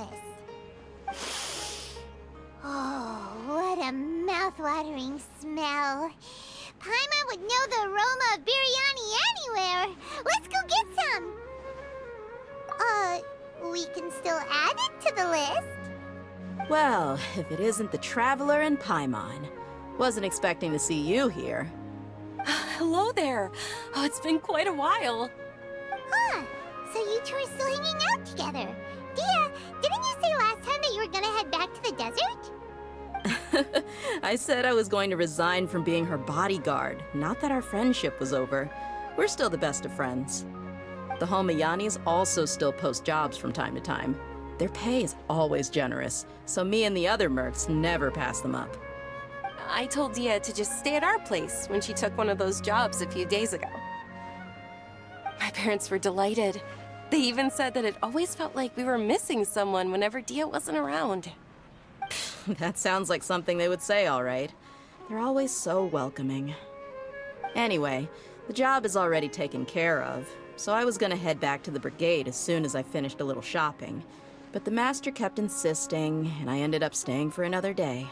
palace. Oh, what a mouth-watering smell. Paimon would know the aroma of biryani anywhere. Let's go get some. We can still add it to the list. Well, if it isn't the Traveler and Paimon. Wasn't expecting to see you here. Hello there. Oh, it's been quite a while. Huh, so you two are still hanging out together. Dehya, didn't you say last time that you were gonna head back to the desert? I said I was going to resign from being her bodyguard, not that our friendship was over. We're still the best of friends. The Holmayanis also still post jobs from time to time. Their pay is always generous, so me and the other mercs never pass them up. I told Dehya to just stay at our place when she took one of those jobs a few days ago. My parents were delighted. They even said that it always felt like we were missing someone whenever Dehya wasn't around. That sounds like something they would say, all right. They're always so welcoming. Anyway, the job is already taken care of, so I was gonna head back to the brigade as soon as I finished a little shopping. But the master kept insisting, and I ended up staying for another day.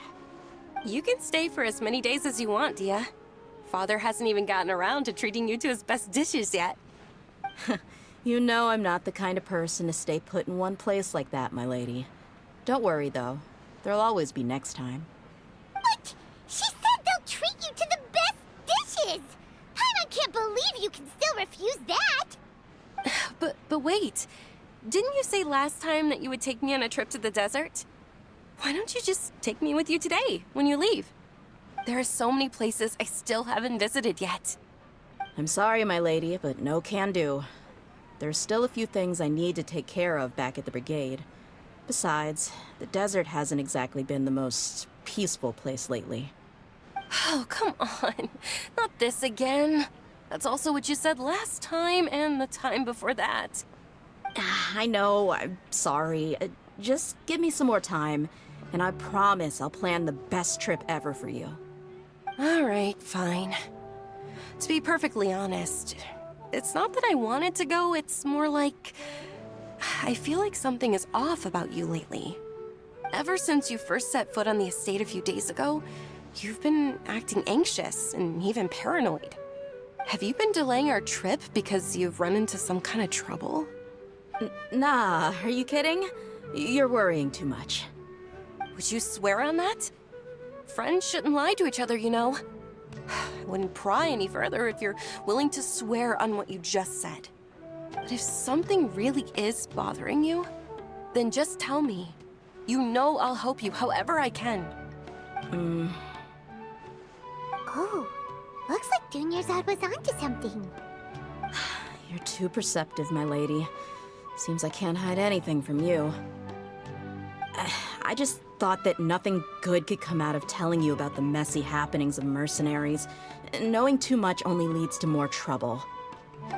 You can stay for as many days as you want, Dehya. Father hasn't even gotten around to treating you to his best dishes yet. You know I'm not the kind of person to stay put in one place like that, my lady. Don't worry, though. There'll always be next time. What? She said they'll treat you to the best dishes! Paimon can't believe you can still refuse that! But wait. Didn't you say last time that you would take me on a trip to the desert? Why don't you just take me with you today, when you leave? There are so many places I still haven't visited yet. I'm sorry, my lady, but no can do. There's still a few things I need to take care of back at the brigade. Besides, the desert hasn't exactly been the most peaceful place lately. Oh, come on. Not this again. That's also what you said last time and the time before that. I know, I'm sorry. Just give me some more time, and I promise I'll plan the best trip ever for you. All right, fine. To be perfectly honest, it's not that I wanted to go, it's more like I feel like something is off about you lately. Ever since you first set foot on the estate a few days ago, you've been acting anxious and even paranoid. Have you been delaying our trip because you've run into some kind of trouble? Nah, are you kidding? You're worrying too much. Would you swear on that? Friends shouldn't lie to each other, you know. I wouldn't pry any further if you're willing to swear on what you just said. But if something really is bothering you, then just tell me. You know I'll help you however I can. Oh, looks like Junior's was onto something. You're too perceptive, my lady. Seems I can't hide anything from you. I just thought that nothing good could come out of telling you about the messy happenings of mercenaries. Knowing too much only leads to more trouble.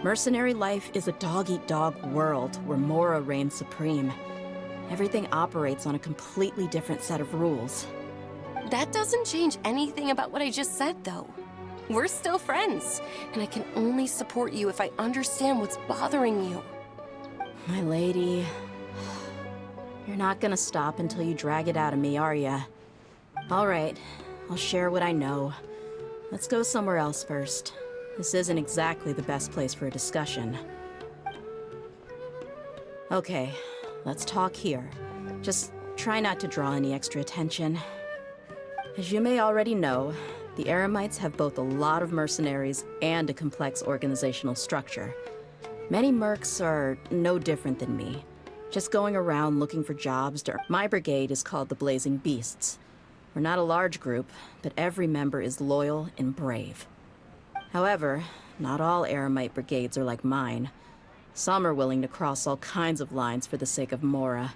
Mercenary life is a dog-eat-dog world where Mora reigns supreme. Everything operates on a completely different set of rules. That doesn't change anything about what I just said, though. We're still friends, and I can only support you if I understand what's bothering you. My lady, you're not gonna stop until you drag it out of me, are ya? All right, I'll share what I know. Let's go somewhere else first. This isn't exactly the best place for a discussion. Okay, let's talk here. Just try not to draw any extra attention. As you may already know, the Eremites have both a lot of mercenaries and a complex organizational structure. Many mercs are no different than me, just going around looking for jobs. My brigade is called the Blazing Beasts. We're not a large group, but every member is loyal and brave. However, not all Eremite brigades are like mine. Some are willing to cross all kinds of lines for the sake of Mora.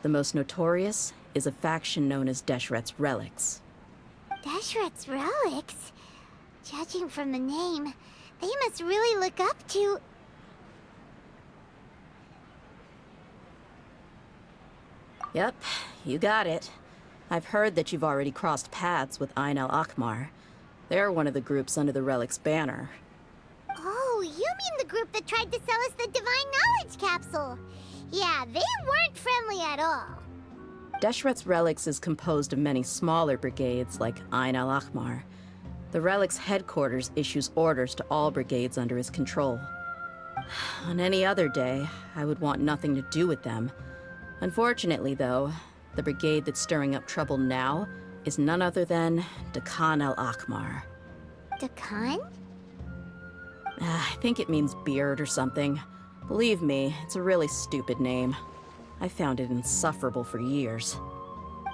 The most notorious is a faction known as Deshret's Relics. Deshret's Relics? Judging from the name, they must really look up to... Yep, you got it. I've heard that you've already crossed paths with Ain al-Akmar. They're one of the groups under the Relic's banner. Oh, you mean the group that tried to sell us the Divine Knowledge Capsule? Yeah, they weren't friendly at all. Deshret's relics is composed of many smaller brigades like Ain al-Ahmar. The relic's headquarters issues orders to all brigades under his control. On any other day, I would want nothing to do with them. Unfortunately, though, the brigade that's stirring up trouble now is none other than Dehya al-Ahmar. Dakan? I think it means beard or something. Believe me, it's a really stupid name. I found it insufferable for years.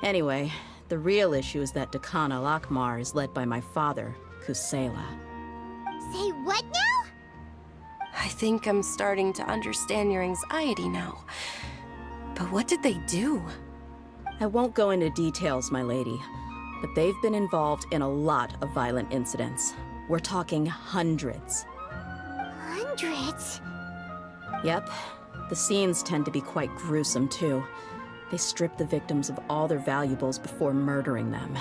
Anyway, the real issue is that Dehya al-Ahmar is led by my father, Kusela. Say what now? I think I'm starting to understand your anxiety now. But what did they do? I won't go into details, my lady, but they've been involved in a lot of violent incidents. We're talking hundreds. Hundreds? Yep. The scenes tend to be quite gruesome, too. They strip the victims of all their valuables before murdering them.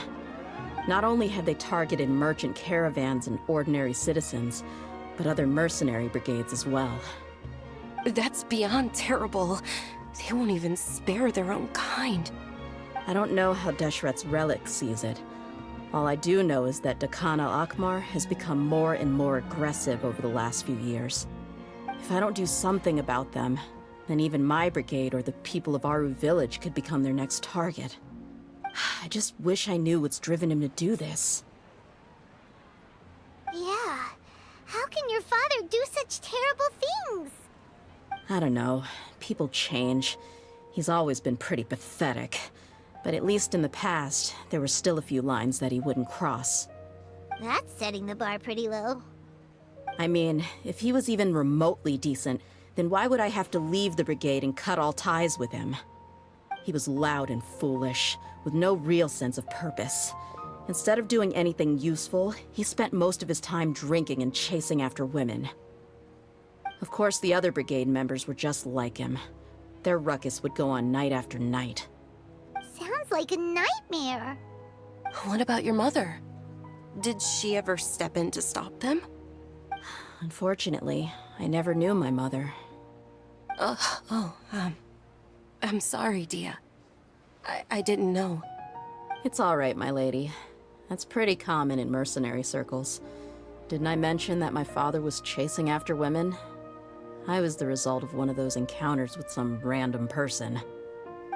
Not only have they targeted merchant caravans and ordinary citizens, but other mercenary brigades as well. That's beyond terrible. They won't even spare their own kind. I don't know how Deshret's relic sees it. All I do know is that Dehya al-Ahmar has become more and more aggressive over the last few years. If I don't do something about them, then even my brigade or the people of Aru village could become their next target. I just wish I knew what's driven him to do this. Yeah. How can your father do such terrible things? I don't know. People change. He's always been pretty pathetic. But at least in the past, there were still a few lines that he wouldn't cross. That's setting the bar pretty low. I mean, if he was even remotely decent, then why would I have to leave the brigade and cut all ties with him? He was loud and foolish, with no real sense of purpose. Instead of doing anything useful, he spent most of his time drinking and chasing after women. Of course, the other brigade members were just like him. Their ruckus would go on night after night. Sounds like a nightmare. What about your mother? Did she ever step in to stop them? Unfortunately, I never knew my mother. I'm sorry, Dehya. I didn't know. It's all right, my lady. That's pretty common in mercenary circles. Didn't I mention that my father was chasing after women? I was the result of one of those encounters with some random person.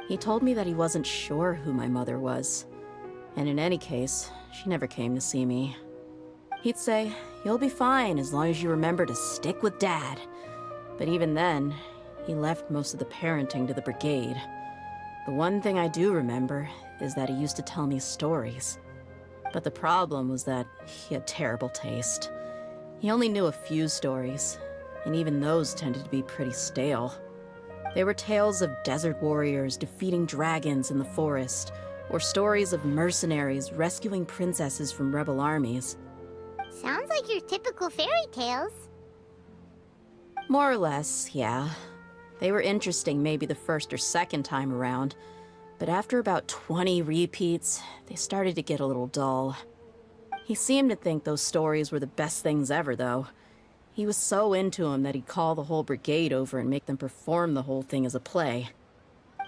He told me that he wasn't sure who my mother was. And in any case, she never came to see me. He'd say, "You'll be fine as long as you remember to stick with Dad." But even then, he left most of the parenting to the brigade. The one thing I do remember is that he used to tell me stories. But the problem was that he had terrible taste. He only knew a few stories, and even those tended to be pretty stale. They were tales of desert warriors defeating dragons in the forest, or stories of mercenaries rescuing princesses from rebel armies. Sounds like your typical fairy tales. More or less, yeah. They were interesting maybe the first or second time around, but after about 20 repeats, they started to get a little dull. He seemed to think those stories were the best things ever, though. He was so into them that he'd call the whole brigade over and make them perform the whole thing as a play.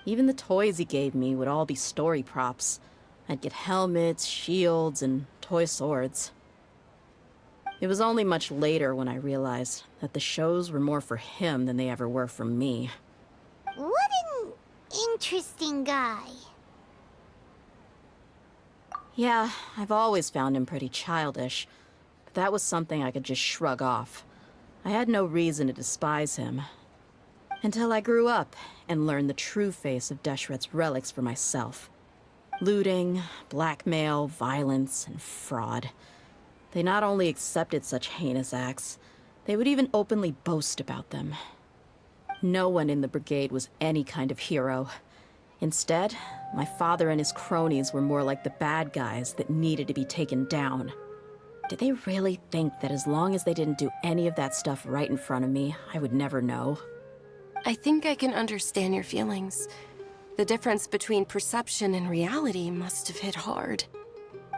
Even the toys he gave me would all be story props. I'd get helmets, shields, and toy swords. It was only much later when I realized that the shows were more for him than they ever were for me. What an interesting guy. Yeah, I've always found him pretty childish, but that was something I could just shrug off. I had no reason to despise him. Until I grew up and learned the true face of Deshret's relics for myself. Looting, blackmail, violence, and fraud. They not only accepted such heinous acts, they would even openly boast about them. No one in the brigade was any kind of hero. Instead, my father and his cronies were more like the bad guys that needed to be taken down. Did they really think that as long as they didn't do any of that stuff right in front of me, I would never know? I think I can understand your feelings. The difference between perception and reality must have hit hard.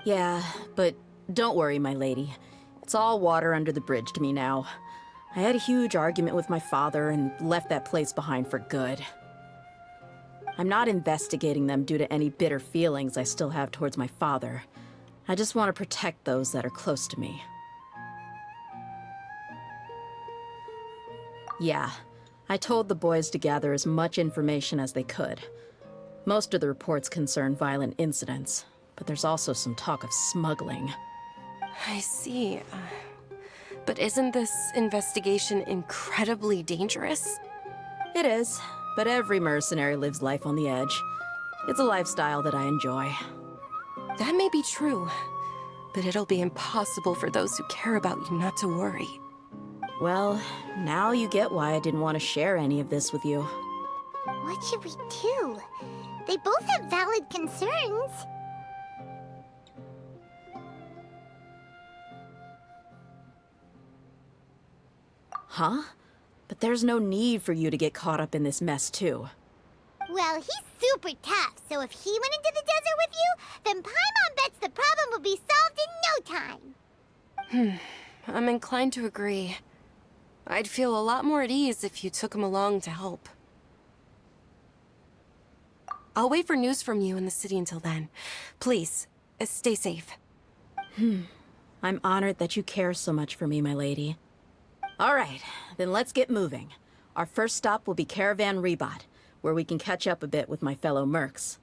Yeah, but don't worry, my lady. It's all water under the bridge to me now. I had a huge argument with my father and left that place behind for good. I'm not investigating them due to any bitter feelings I still have towards my father. I just want to protect those that are close to me. Yeah, I told the boys to gather as much information as they could. Most of the reports concern violent incidents, but there's also some talk of smuggling. I see. But isn't this investigation incredibly dangerous? It is, but every mercenary lives life on the edge. It's a lifestyle that I enjoy. That may be true, but it'll be impossible for those who care about you not to worry. Well, now you get why I didn't want to share any of this with you. What should we do? They both have valid concerns. Huh? But there's no need for you to get caught up in this mess, too. Well, he's super tough, so if he went into the desert with you, then Paimon bets the problem will be solved in no time. I'm inclined to agree. I'd feel a lot more at ease if you took him along to help. I'll wait for news from you in the city until then. Please, stay safe. I'm honored that you care so much for me, my lady. All right, then let's get moving. Our first stop will be Caravan Rebot, where we can catch up a bit with my fellow mercs.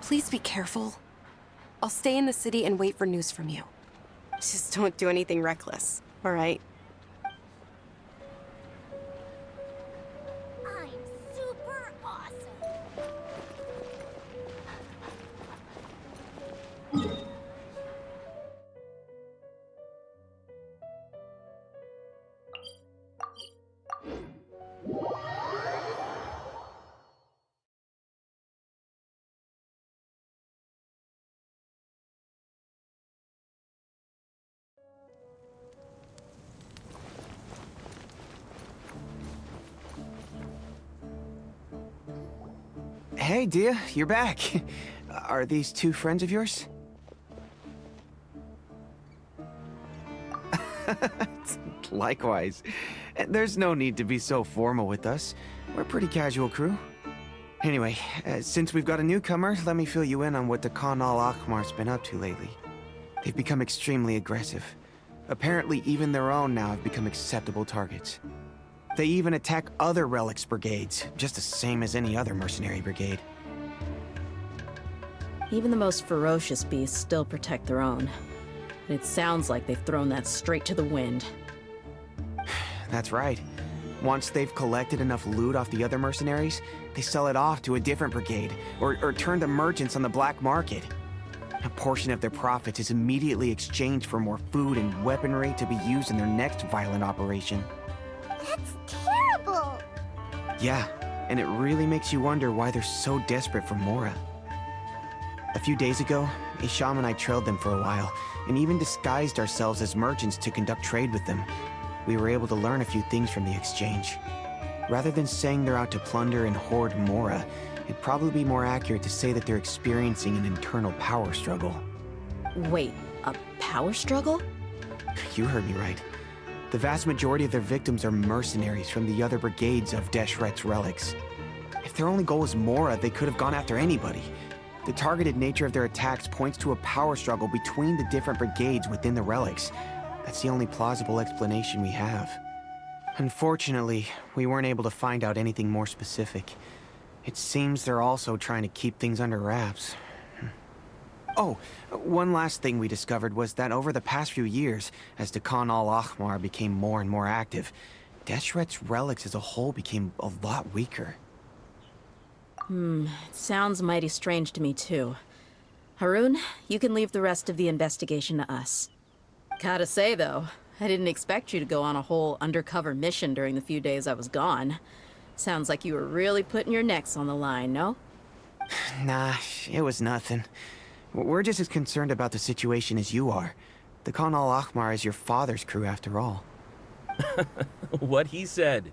Please be careful. I'll stay in the city and wait for news from you. Just don't do anything reckless, all right? I'm super awesome. Hey, Dehya, you're back. Are these two friends of yours? Likewise. There's no need to be so formal with us. We're a pretty casual crew. Anyway, since we've got a newcomer, let me fill you in on what the Khan al-Ahmar's been up to lately. They've become extremely aggressive. Apparently, even their own now have become acceptable targets. They even attack other relics brigades, just the same as any other mercenary brigade. Even the most ferocious beasts still protect their own. And it sounds like they've thrown that straight to the wind. That's right. Once they've collected enough loot off the other mercenaries, they sell it off to a different brigade, or turn to merchants on the black market. A portion of their profits is immediately exchanged for more food and weaponry to be used in their next violent operation. That's terrible! Yeah, and it really makes you wonder why they're so desperate for Mora. A few days ago, Isham and I trailed them for a while, and even disguised ourselves as merchants to conduct trade with them. We were able to learn a few things from the exchange. Rather than saying they're out to plunder and hoard Mora, it'd probably be more accurate to say that they're experiencing an internal power struggle. Wait, a power struggle? You heard me right. The vast majority of their victims are mercenaries from the other brigades of Deshret's relics. If their only goal is Mora, they could have gone after anybody. The targeted nature of their attacks points to a power struggle between the different brigades within the relics. That's the only plausible explanation we have. Unfortunately, we weren't able to find out anything more specific. It seems they're also trying to keep things under wraps. Oh, one last thing we discovered was that over the past few years, as the Khan al-Ahmar became more and more active, Deshret's relics as a whole became a lot weaker. It sounds mighty strange to me, too. Harun, you can leave the rest of the investigation to us. Gotta say, though, I didn't expect you to go on a whole undercover mission during the few days I was gone. Sounds like you were really putting your necks on the line, no? Nah, it was nothing. We're just as concerned about the situation as you are. The Khan al-Ahmar is your father's crew, after all. What he said.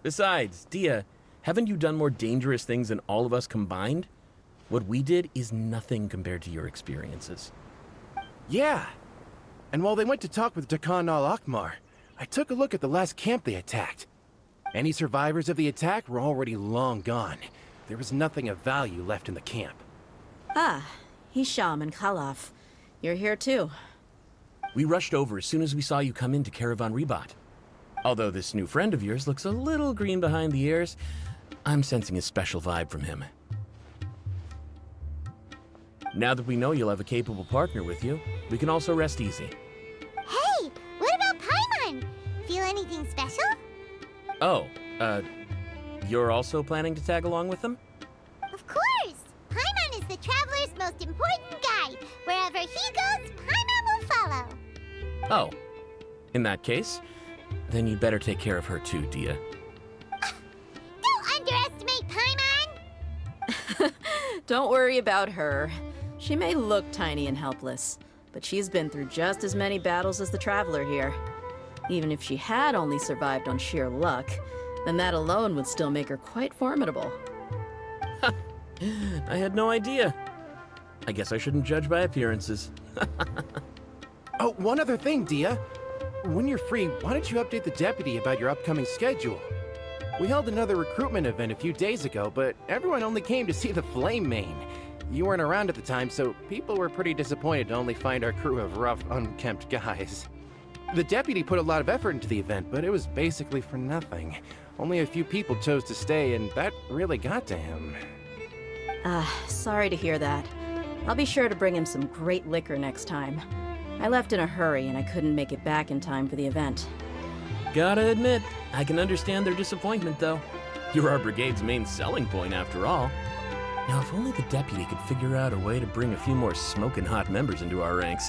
Besides, Dehya, haven't you done more dangerous things than all of us combined? What we did is nothing compared to your experiences. Yeah. And while they went to talk with Dakan al-Akmar, I took a look at the last camp they attacked. Any survivors of the attack were already long gone. There was nothing of value left in the camp. Ah, Hisham and Khalaf. You're here too. We rushed over as soon as we saw you come into Caravan Ribat. Although this new friend of yours looks a little green behind the ears, I'm sensing a special vibe from him. Now that we know you'll have a capable partner with you, we can also rest easy. Hey, what about Paimon? Feel anything special? Oh, you're also planning to tag along with them? Of course! Paimon is the traveler's most important guide. Wherever he goes, Paimon will follow. Oh, in that case, then you'd better take care of her too, Dehya. Don't underestimate Paimon! Don't worry about her. She may look tiny and helpless, but she's been through just as many battles as the Traveler here. Even if she had only survived on sheer luck, then that alone would still make her quite formidable. I had no idea. I guess I shouldn't judge by appearances. Oh, one other thing, Dehya. When you're free, why don't you update the deputy about your upcoming schedule? We held another recruitment event a few days ago, but everyone only came to see the Flame Main. You weren't around at the time, so people were pretty disappointed to only find our crew of rough, unkempt guys. The deputy put a lot of effort into the event, but it was basically for nothing. Only a few people chose to stay, and that really got to him. Sorry to hear that. I'll be sure to bring him some great liquor next time. I left in a hurry and I couldn't make it back in time for the event. Gotta admit, I can understand their disappointment, though. You're our brigade's main selling point, after all. Now, if only the deputy could figure out a way to bring a few more smoking hot members into our ranks.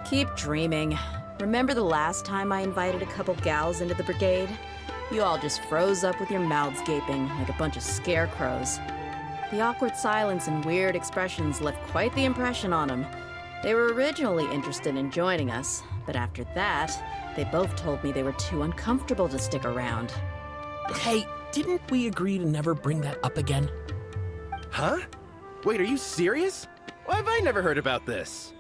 Keep dreaming. Remember the last time I invited a couple gals into the brigade? You all just froze up with your mouths gaping like a bunch of scarecrows. The awkward silence and weird expressions left quite the impression on them. They were originally interested in joining us, but after that, they both told me they were too uncomfortable to stick around. Hey, didn't we agree to never bring that up again? Huh? Wait, are you serious? Why have I never heard about this?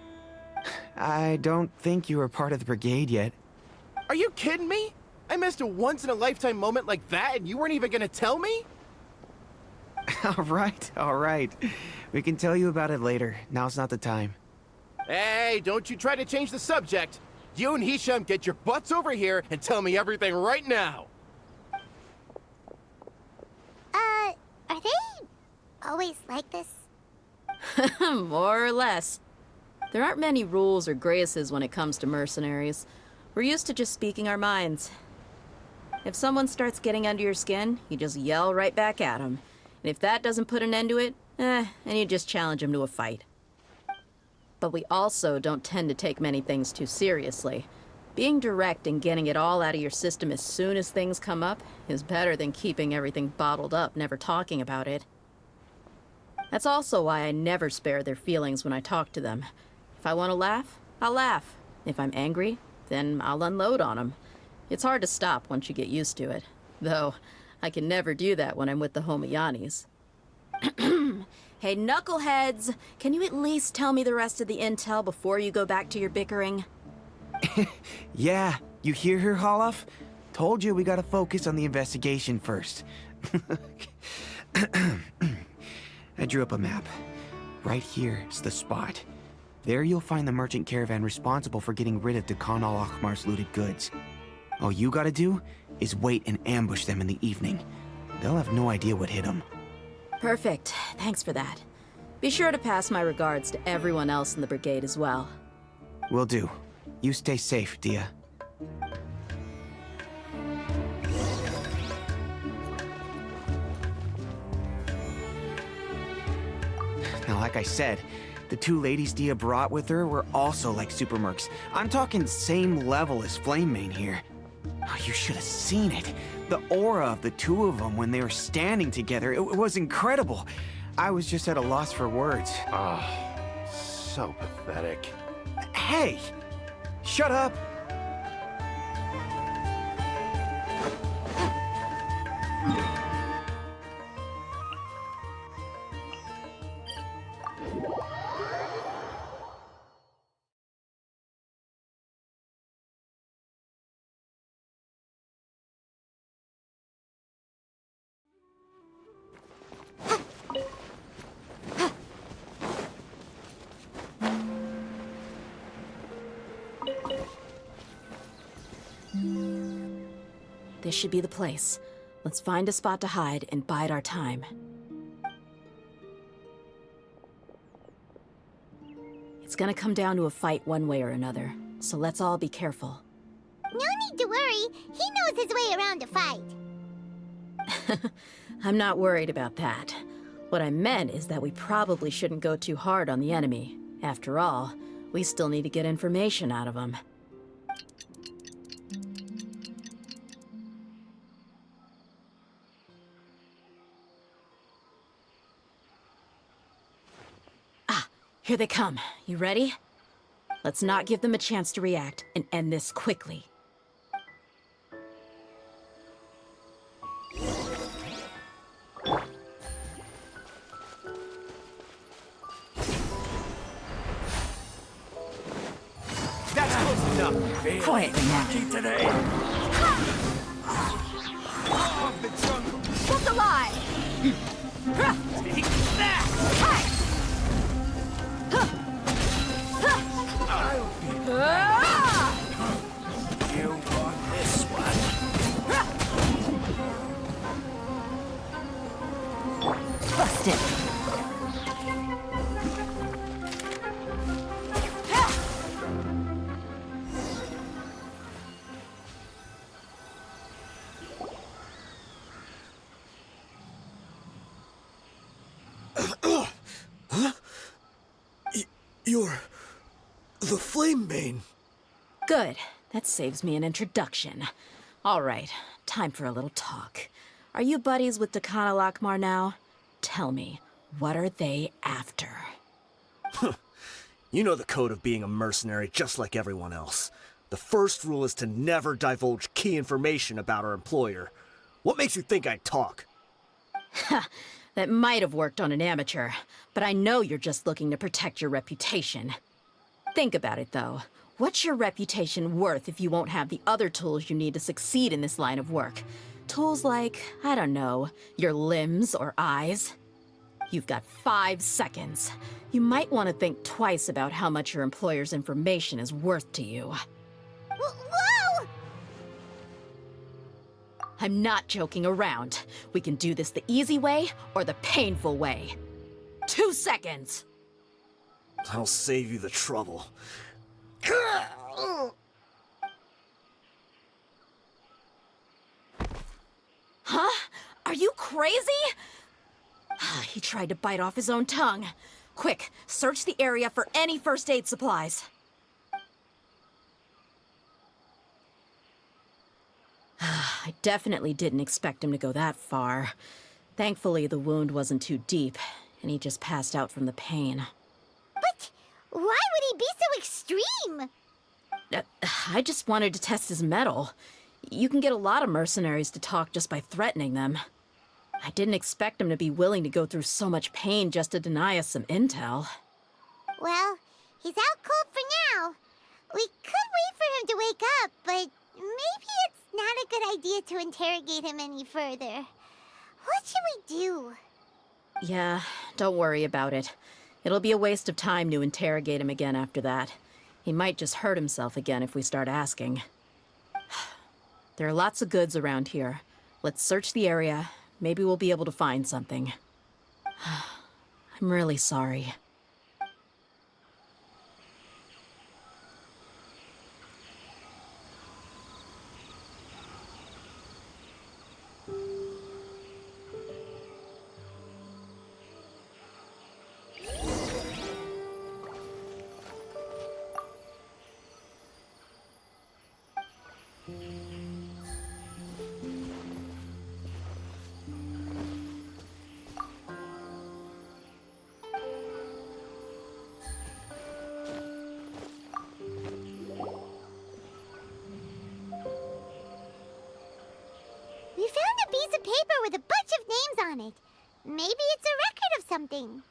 I don't think you were part of the brigade yet. Are you kidding me? I missed a once-in-a-lifetime moment like that and you weren't even gonna tell me? All right. We can tell you about it later. Now's not the time. Hey, don't you try to change the subject. You and Hisham get your butts over here and tell me everything right now. Are they always like this? More or less. There aren't many rules or graces when it comes to mercenaries. We're used to just speaking our minds. If someone starts getting under your skin, you just yell right back at them. And if that doesn't put an end to it, and you just challenge them to a fight. But we also don't tend to take many things too seriously. Being direct and getting it all out of your system as soon as things come up is better than keeping everything bottled up, never talking about it. That's also why I never spare their feelings when I talk to them. If I want to laugh, I'll laugh. If I'm angry, then I'll unload on them. It's hard to stop once you get used to it. Though, I can never do that when I'm with the Homayanis. Hey, knuckleheads! Can you at least tell me the rest of the intel before you go back to your bickering? Yeah, you hear her, Holloff? Told you we gotta focus on the investigation first. I drew up a map. Right here's the spot. There you'll find the merchant caravan responsible for getting rid of Dakan al-Akmar's looted goods. All you gotta do is wait and ambush them in the evening. They'll have no idea what hit them. Perfect. Thanks for that. Be sure to pass my regards to everyone else in the brigade as well. Will do. You stay safe, Dehya. Now, like I said, the two ladies Dehya brought with her were also like super mercs. I'm talking same level as Flame Main here. Oh, you should have seen it. The aura of the two of them when they were standing together, it was incredible. I was just at a loss for words. So pathetic. Hey! Shut up! This should be the place. Let's find a spot to hide and bide our time. It's gonna come down to a fight one way or another, so let's all be careful. No need to worry. He knows his way around a fight. I'm not worried about that. What I meant is that we probably shouldn't go too hard on the enemy. After all, we still need to get information out of him. Ah, here they come. You ready? Let's not give them a chance to react and end this quickly. That's close enough. Quietly now. Today. What's alive? Take that! You want this one? Busted. You're the Flame Bane. Good. That saves me an introduction. All right, time for a little talk. Are you buddies with Dakana Lakmar now? Tell me, what are they after? You know the code of being a mercenary just like everyone else. The first rule is to never divulge key information about our employer. What makes you think I'd talk? That might have worked on an amateur, but I know you're just looking to protect your reputation. Think about it, though. What's your reputation worth if you won't have the other tools you need to succeed in this line of work? Tools like, I don't know, your limbs or eyes? You've got 5 seconds. You might want to think twice about how much your employer's information is worth to you. Whoa! I'm not joking around. We can do this the easy way or the painful way. 2 seconds! I'll save you the trouble. Huh? Are you crazy? He tried to bite off his own tongue. Quick, search the area for any first aid supplies. I definitely didn't expect him to go that far. Thankfully, the wound wasn't too deep, and he just passed out from the pain. But why would he be so extreme? I just wanted to test his mettle. You can get a lot of mercenaries to talk just by threatening them. I didn't expect him to be willing to go through so much pain just to deny us some intel. Well, he's out cold for now. We could wait for him to wake up, but maybe it's not a good idea to interrogate him any further. What should we do? Yeah, don't worry about it. It'll be a waste of time to interrogate him again after that. He might just hurt himself again if we start asking. There are lots of goods around here. Let's search the area. Maybe we'll be able to find something. I'm really sorry. We found a piece of paper with a bunch of names on it. Maybe it's a record of something.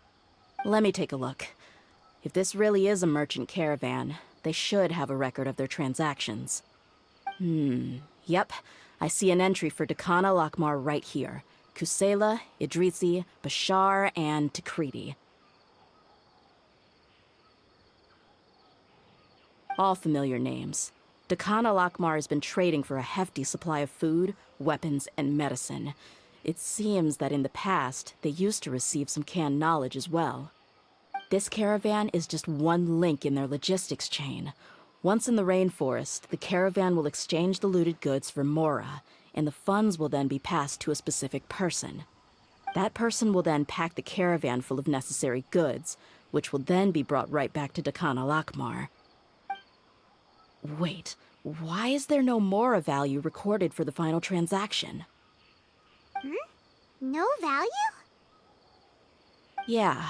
Let me take a look. If this really is a merchant caravan, they should have a record of their transactions. Yep. I see an entry for Dakana Lakmar right here. Kusela, Idrisi, Bashar, and Takriti. All familiar names. Dakana Lakmar has been trading for a hefty supply of food, weapons, and medicine. It seems that in the past, they used to receive some canned knowledge as well. This caravan is just one link in their logistics chain. Once in the rainforest, the caravan will exchange the looted goods for Mora, and the funds will then be passed to a specific person. That person will then pack the caravan full of necessary goods, which will then be brought right back to Dakana Lakmar. Wait, why is there no Mora value recorded for the final transaction? No value? Yeah,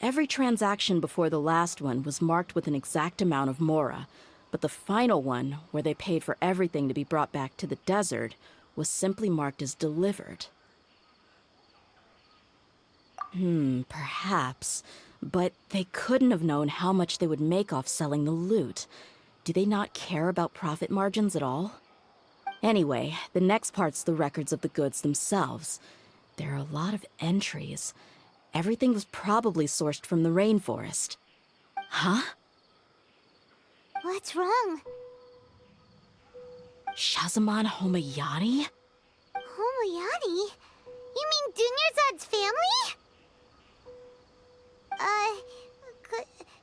every transaction before the last one was marked with an exact amount of Mora, but the final one, where they paid for everything to be brought back to the desert, was simply marked as delivered. Perhaps. But they couldn't have known how much they would make off selling the loot. Do they not care about profit margins at all? Anyway, the next part's the records of the goods themselves. There are a lot of entries. Everything was probably sourced from the rainforest. Huh? What's wrong? Shazamon Homayani? Homayani? You mean Dunyarzad's family?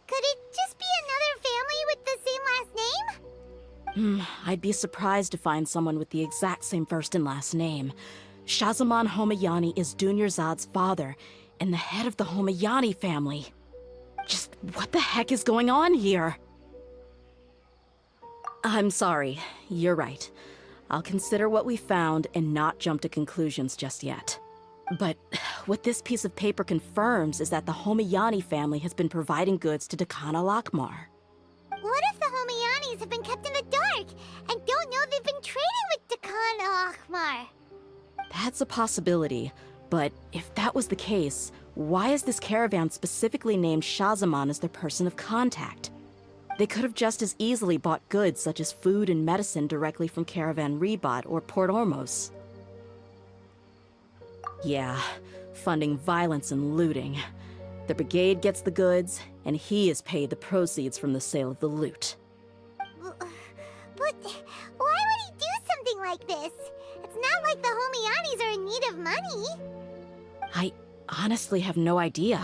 Could it just be another family with the same last name? I'd be surprised to find someone with the exact same first and last name. Shazamon Homayani is Dunyarzad's father, and the head of the Homayani family. Just what the heck is going on here? I'm sorry, you're right. I'll consider what we found and not jump to conclusions just yet. But what this piece of paper confirms is that the Homayani family has been providing goods to Dakana Lakmar. What if the Homayanis have been kept in the dark and don't know they've been trading with Dakana Akhmar? That's a possibility, but if that was the case, why is this caravan specifically named Shazamon as their person of contact? They could have just as easily bought goods such as food and medicine directly from Caravan Rebot or Port Ormos. Yeah, funding violence and looting. The brigade gets the goods, and he is paid the proceeds from the sale of the loot. But why would he do something like this? It's not like the Homayanis are in need of money. I honestly have no idea.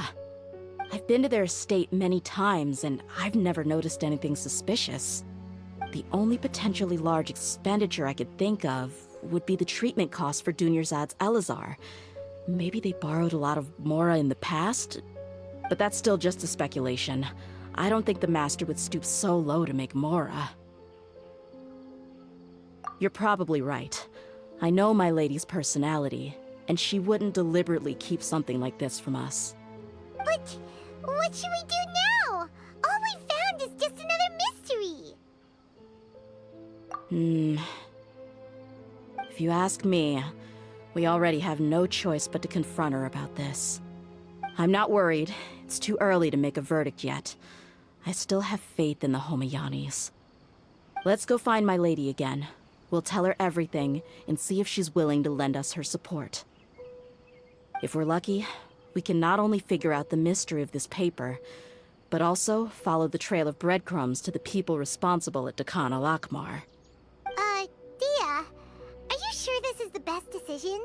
I've been to their estate many times, and I've never noticed anything suspicious. The only potentially large expenditure I could think of would be the treatment costs for Dunyarzad's Elazar. Maybe they borrowed a lot of Mora in the past? But that's still just a speculation. I don't think the Master would stoop so low to make Mora. You're probably right. I know my lady's personality, and she wouldn't deliberately keep something like this from us. But what should we do now? All we found is just another mystery. If you ask me, we already have no choice but to confront her about this. I'm not worried. It's too early to make a verdict yet. I still have faith in the Homayanis. Let's go find my lady again. We'll tell her everything and see if she's willing to lend us her support. If we're lucky, we can not only figure out the mystery of this paper, but also follow the trail of breadcrumbs to the people responsible at Dakana Lakmar. Dehya, are you sure this is the best decision?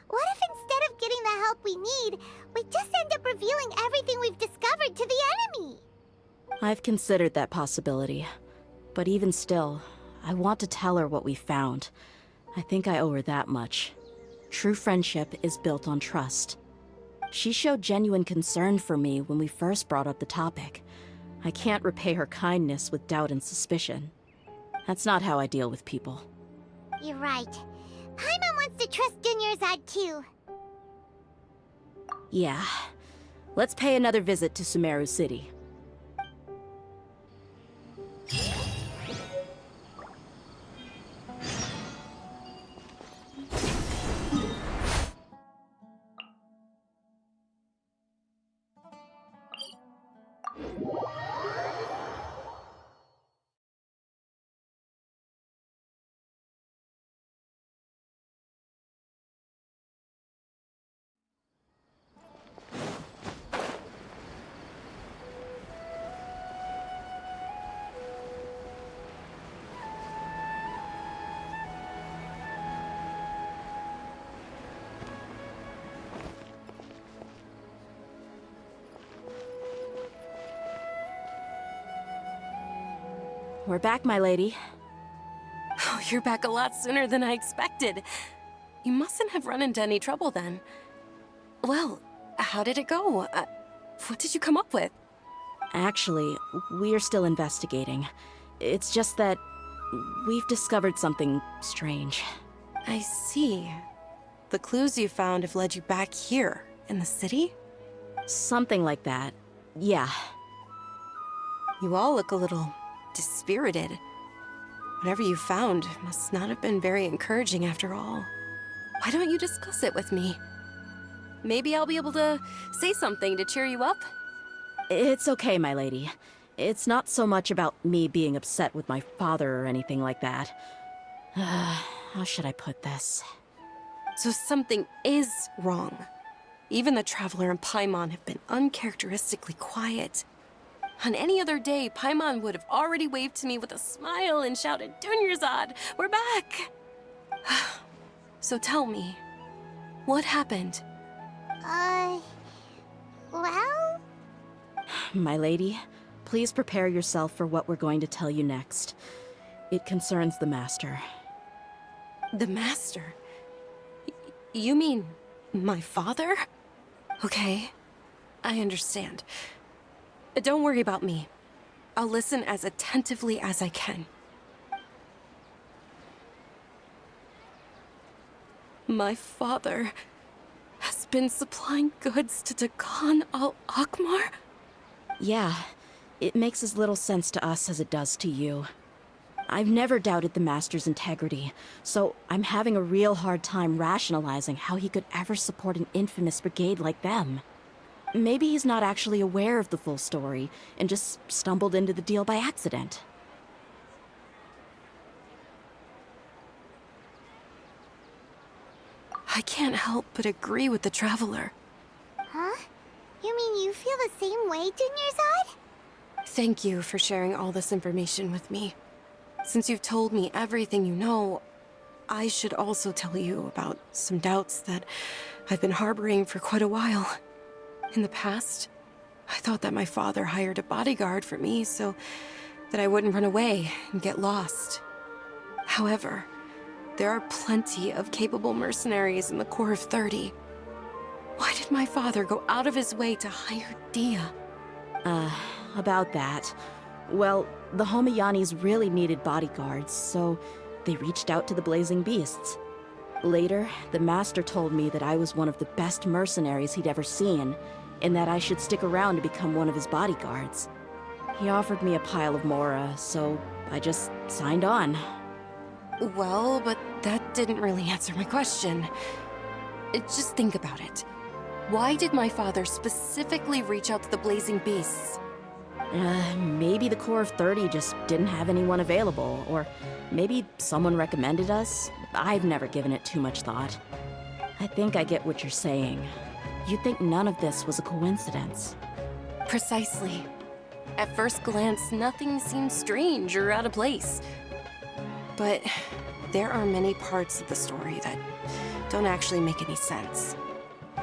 What if instead of getting the help we need, we just end up revealing everything we've discovered to the enemy? I've considered that possibility, but even still, I want to tell her what we found. I think I owe her that much. True friendship is built on trust. She showed genuine concern for me when we first brought up the topic. I can't repay her kindness with doubt and suspicion. That's not how I deal with people. You're right. Paimon wants to trust Dunyarzad too. Yeah. Let's pay another visit to Sumeru City. we're back, my lady. Oh, you're back a lot sooner than I expected. You mustn't have run into any trouble then. Well, how did it go? What did you come up with? Actually, we're still investigating. It's just that we've discovered something strange. I see. The clues you found have led you back here, in the city? Something like that. Yeah. You all look a little dispirited. Whatever you found must not have been very encouraging after all. Why don't you discuss it with me? Maybe I'll be able to say something to cheer you up? It's okay, my lady. It's not so much about me being upset with my father or anything like that. How should I put this? So something is wrong. Even the Traveler and Paimon have been uncharacteristically quiet. On any other day, Paimon would have already waved to me with a smile and shouted, "Dunyarzad, we're back!" So tell me, what happened? Well? My lady, please prepare yourself for what we're going to tell you next. It concerns the Master. The Master? You mean my father? Okay, I understand. Don't worry about me. I'll listen as attentively as I can. My father has been supplying goods to Dakan al-Akmar? Yeah, it makes as little sense to us as it does to you. I've never doubted the Master's integrity, so I'm having a real hard time rationalizing how he could ever support an infamous brigade like them. Maybe he's not actually aware of the full story and just stumbled into the deal by accident. I can't help but agree with the Traveler. Huh? You mean you feel the same way, Dunyarzad? Thank you for sharing all this information with me. Since you've told me everything you know, I should also tell you about some doubts that I've been harboring for quite a while. In the past, I thought that my father hired a bodyguard for me so that I wouldn't run away and get lost. However, there are plenty of capable mercenaries in the Corps of 30. Why did my father go out of his way to hire Dehya? About that. Well, the Homayanis really needed bodyguards, so they reached out to the Blazing Beasts. Later, the Master told me that I was one of the best mercenaries he'd ever seen, and that I should stick around to become one of his bodyguards. He offered me a pile of mora, so I just signed on. Well, but that didn't really answer my question. Just think about it. Why did my father specifically reach out to the Blazing Beasts? Maybe the Corps of 30 just didn't have anyone available, or maybe someone recommended us. I've never given it too much thought. I think I get what you're saying. You'd think none of this was a coincidence. Precisely. At first glance, nothing seems strange or out of place. But there are many parts of the story that don't actually make any sense.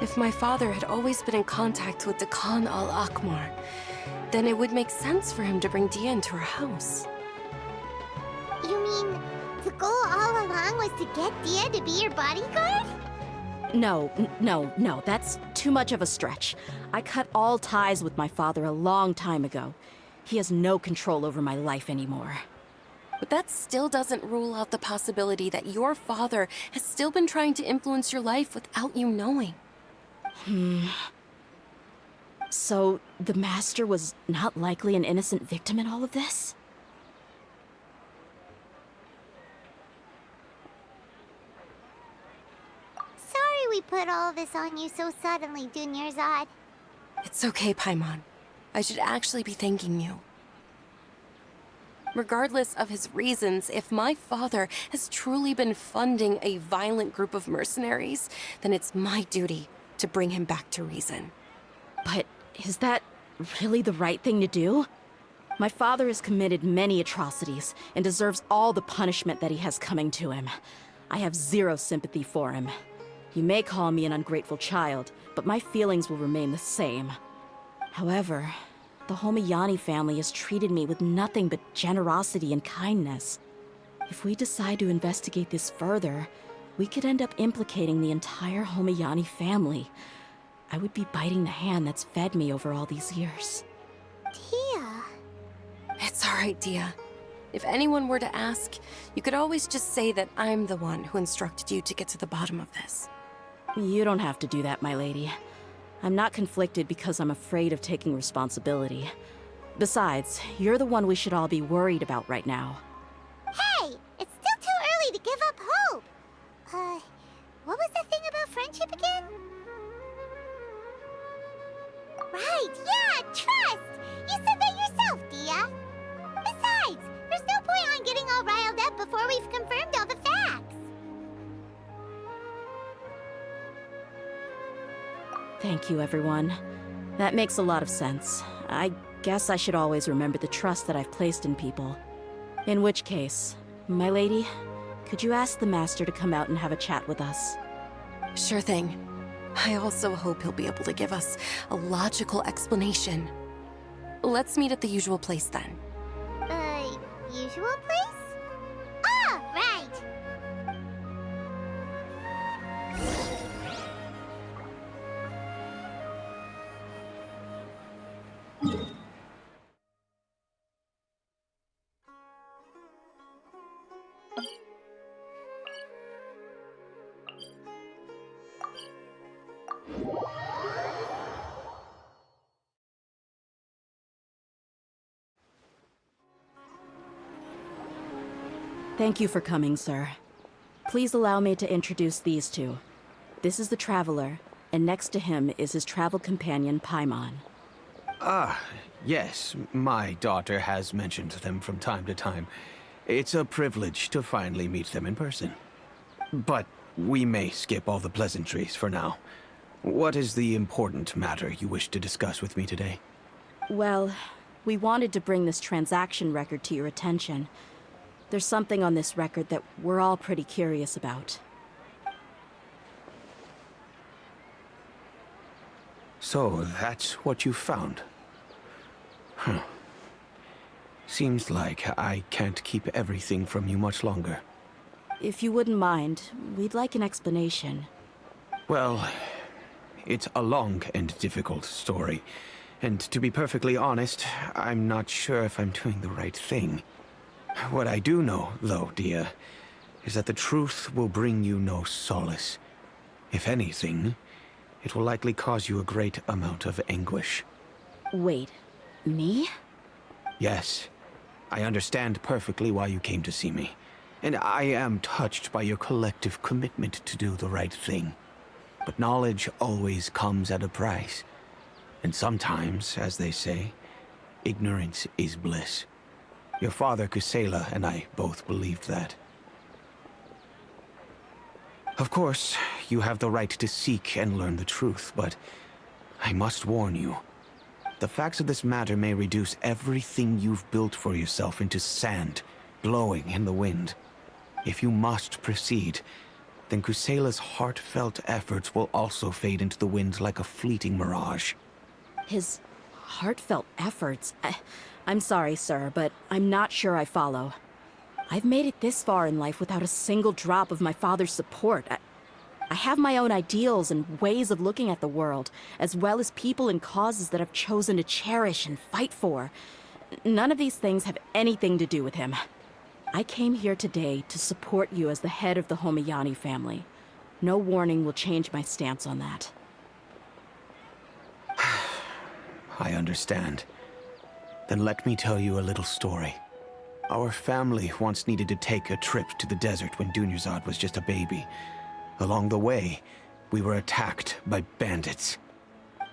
If my father had always been in contact with Dakan al-Akmar, then it would make sense for him to bring Dehya into our house. You mean the goal all along was to get Dehya to be your bodyguard? No, that's too much of a stretch. I cut all ties with my father a long time ago. He has no control over my life anymore. But that still doesn't rule out the possibility that your father has still been trying to influence your life without you knowing. So, the Master was not likely an innocent victim in all of this? Sorry we put all this on you so suddenly, Dunyarzad. It's okay, Paimon. I should actually be thanking you. Regardless of his reasons, if my father has truly been funding a violent group of mercenaries, then it's my duty to bring him back to reason. But is that really the right thing to do? My father has committed many atrocities and deserves all the punishment that he has coming to him. I have zero sympathy for him. You may call me an ungrateful child, but my feelings will remain the same. However, the Homayani family has treated me with nothing but generosity and kindness. If we decide to investigate this further, we could end up implicating the entire Homayani family. I would be biting the hand that's fed me over all these years. Dehya. It's all right, Dehya. If anyone were to ask, you could always just say that I'm the one who instructed you to get to the bottom of this. You don't have to do that, my lady. I'm not conflicted because I'm afraid of taking responsibility. Besides, you're the one we should all be worried about right now. Hey, it's still too early to give up hope. What was the thing about friendship again? Right, yeah, trust! You said that yourself, Dehya. Besides, there's no point on getting all riled up before we've confirmed all the facts. Thank you, everyone. That makes a lot of sense. I guess I should always remember the trust that I've placed in people. In which case, my lady, could you ask the Master to come out and have a chat with us? Sure thing. I also hope he'll be able to give us a logical explanation. Let's meet at the usual place then. Usual place? Ah, right! Thank you for coming, sir. Please allow me to introduce these two. This is the Traveler, and next to him is his travel companion, Paimon. Ah, yes, my daughter has mentioned them from time to time. It's a privilege to finally meet them in person. But we may skip all the pleasantries for now. What is the important matter you wish to discuss with me today? Well, we wanted to bring this transaction record to your attention. There's something on this record that we're all pretty curious about. So, that's what you found? Huh. Seems like I can't keep everything from you much longer. If you wouldn't mind, we'd like an explanation. Well, it's a long and difficult story. And to be perfectly honest, I'm not sure if I'm doing the right thing. What I do know, though, Dehya, is that the truth will bring you no solace. If anything, it will likely cause you a great amount of anguish. Wait, me? Yes, I understand perfectly why you came to see me. And I am touched by your collective commitment to do the right thing. But knowledge always comes at a price. And sometimes, as they say, ignorance is bliss. Your father, Kusela, and I both believed that. Of course, you have the right to seek and learn the truth, but I must warn you. The facts of this matter may reduce everything you've built for yourself into sand, blowing in the wind. If you must proceed, then Kusela's heartfelt efforts will also fade into the wind like a fleeting mirage. His heartfelt efforts? I'm sorry, sir, but I'm not sure I follow. I've made it this far in life without a single drop of my father's support. I have my own ideals and ways of looking at the world, as well as people and causes that I've chosen to cherish and fight for. None of these things have anything to do with him. I came here today to support you as the head of the Homayani family. No warning will change my stance on that. I understand. Then let me tell you a little story. Our family once needed to take a trip to the desert when Dunyarzad was just a baby. Along the way, we were attacked by bandits.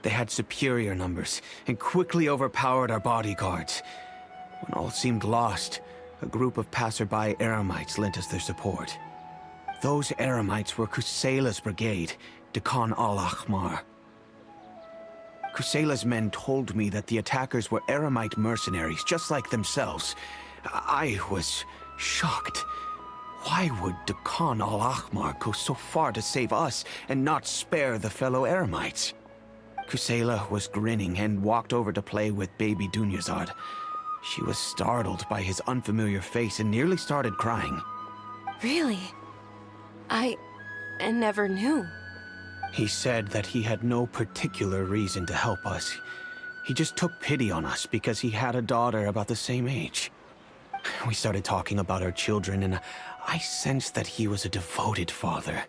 They had superior numbers and quickly overpowered our bodyguards. When all seemed lost, a group of passerby Eremites lent us their support. Those Eremites were Kusela's brigade, Dekan al-Ahmar. Kusela's men told me that the attackers were Eremite mercenaries, just like themselves. I was shocked. Why would Dekan al-Ahmar go so far to save us and not spare the fellow Eremites? Kusela was grinning and walked over to play with baby Dunyazad. She was startled by his unfamiliar face and nearly started crying. Really? I never knew. He said that he had no particular reason to help us. He just took pity on us because he had a daughter about the same age. We started talking about our children, and I sensed that he was a devoted father.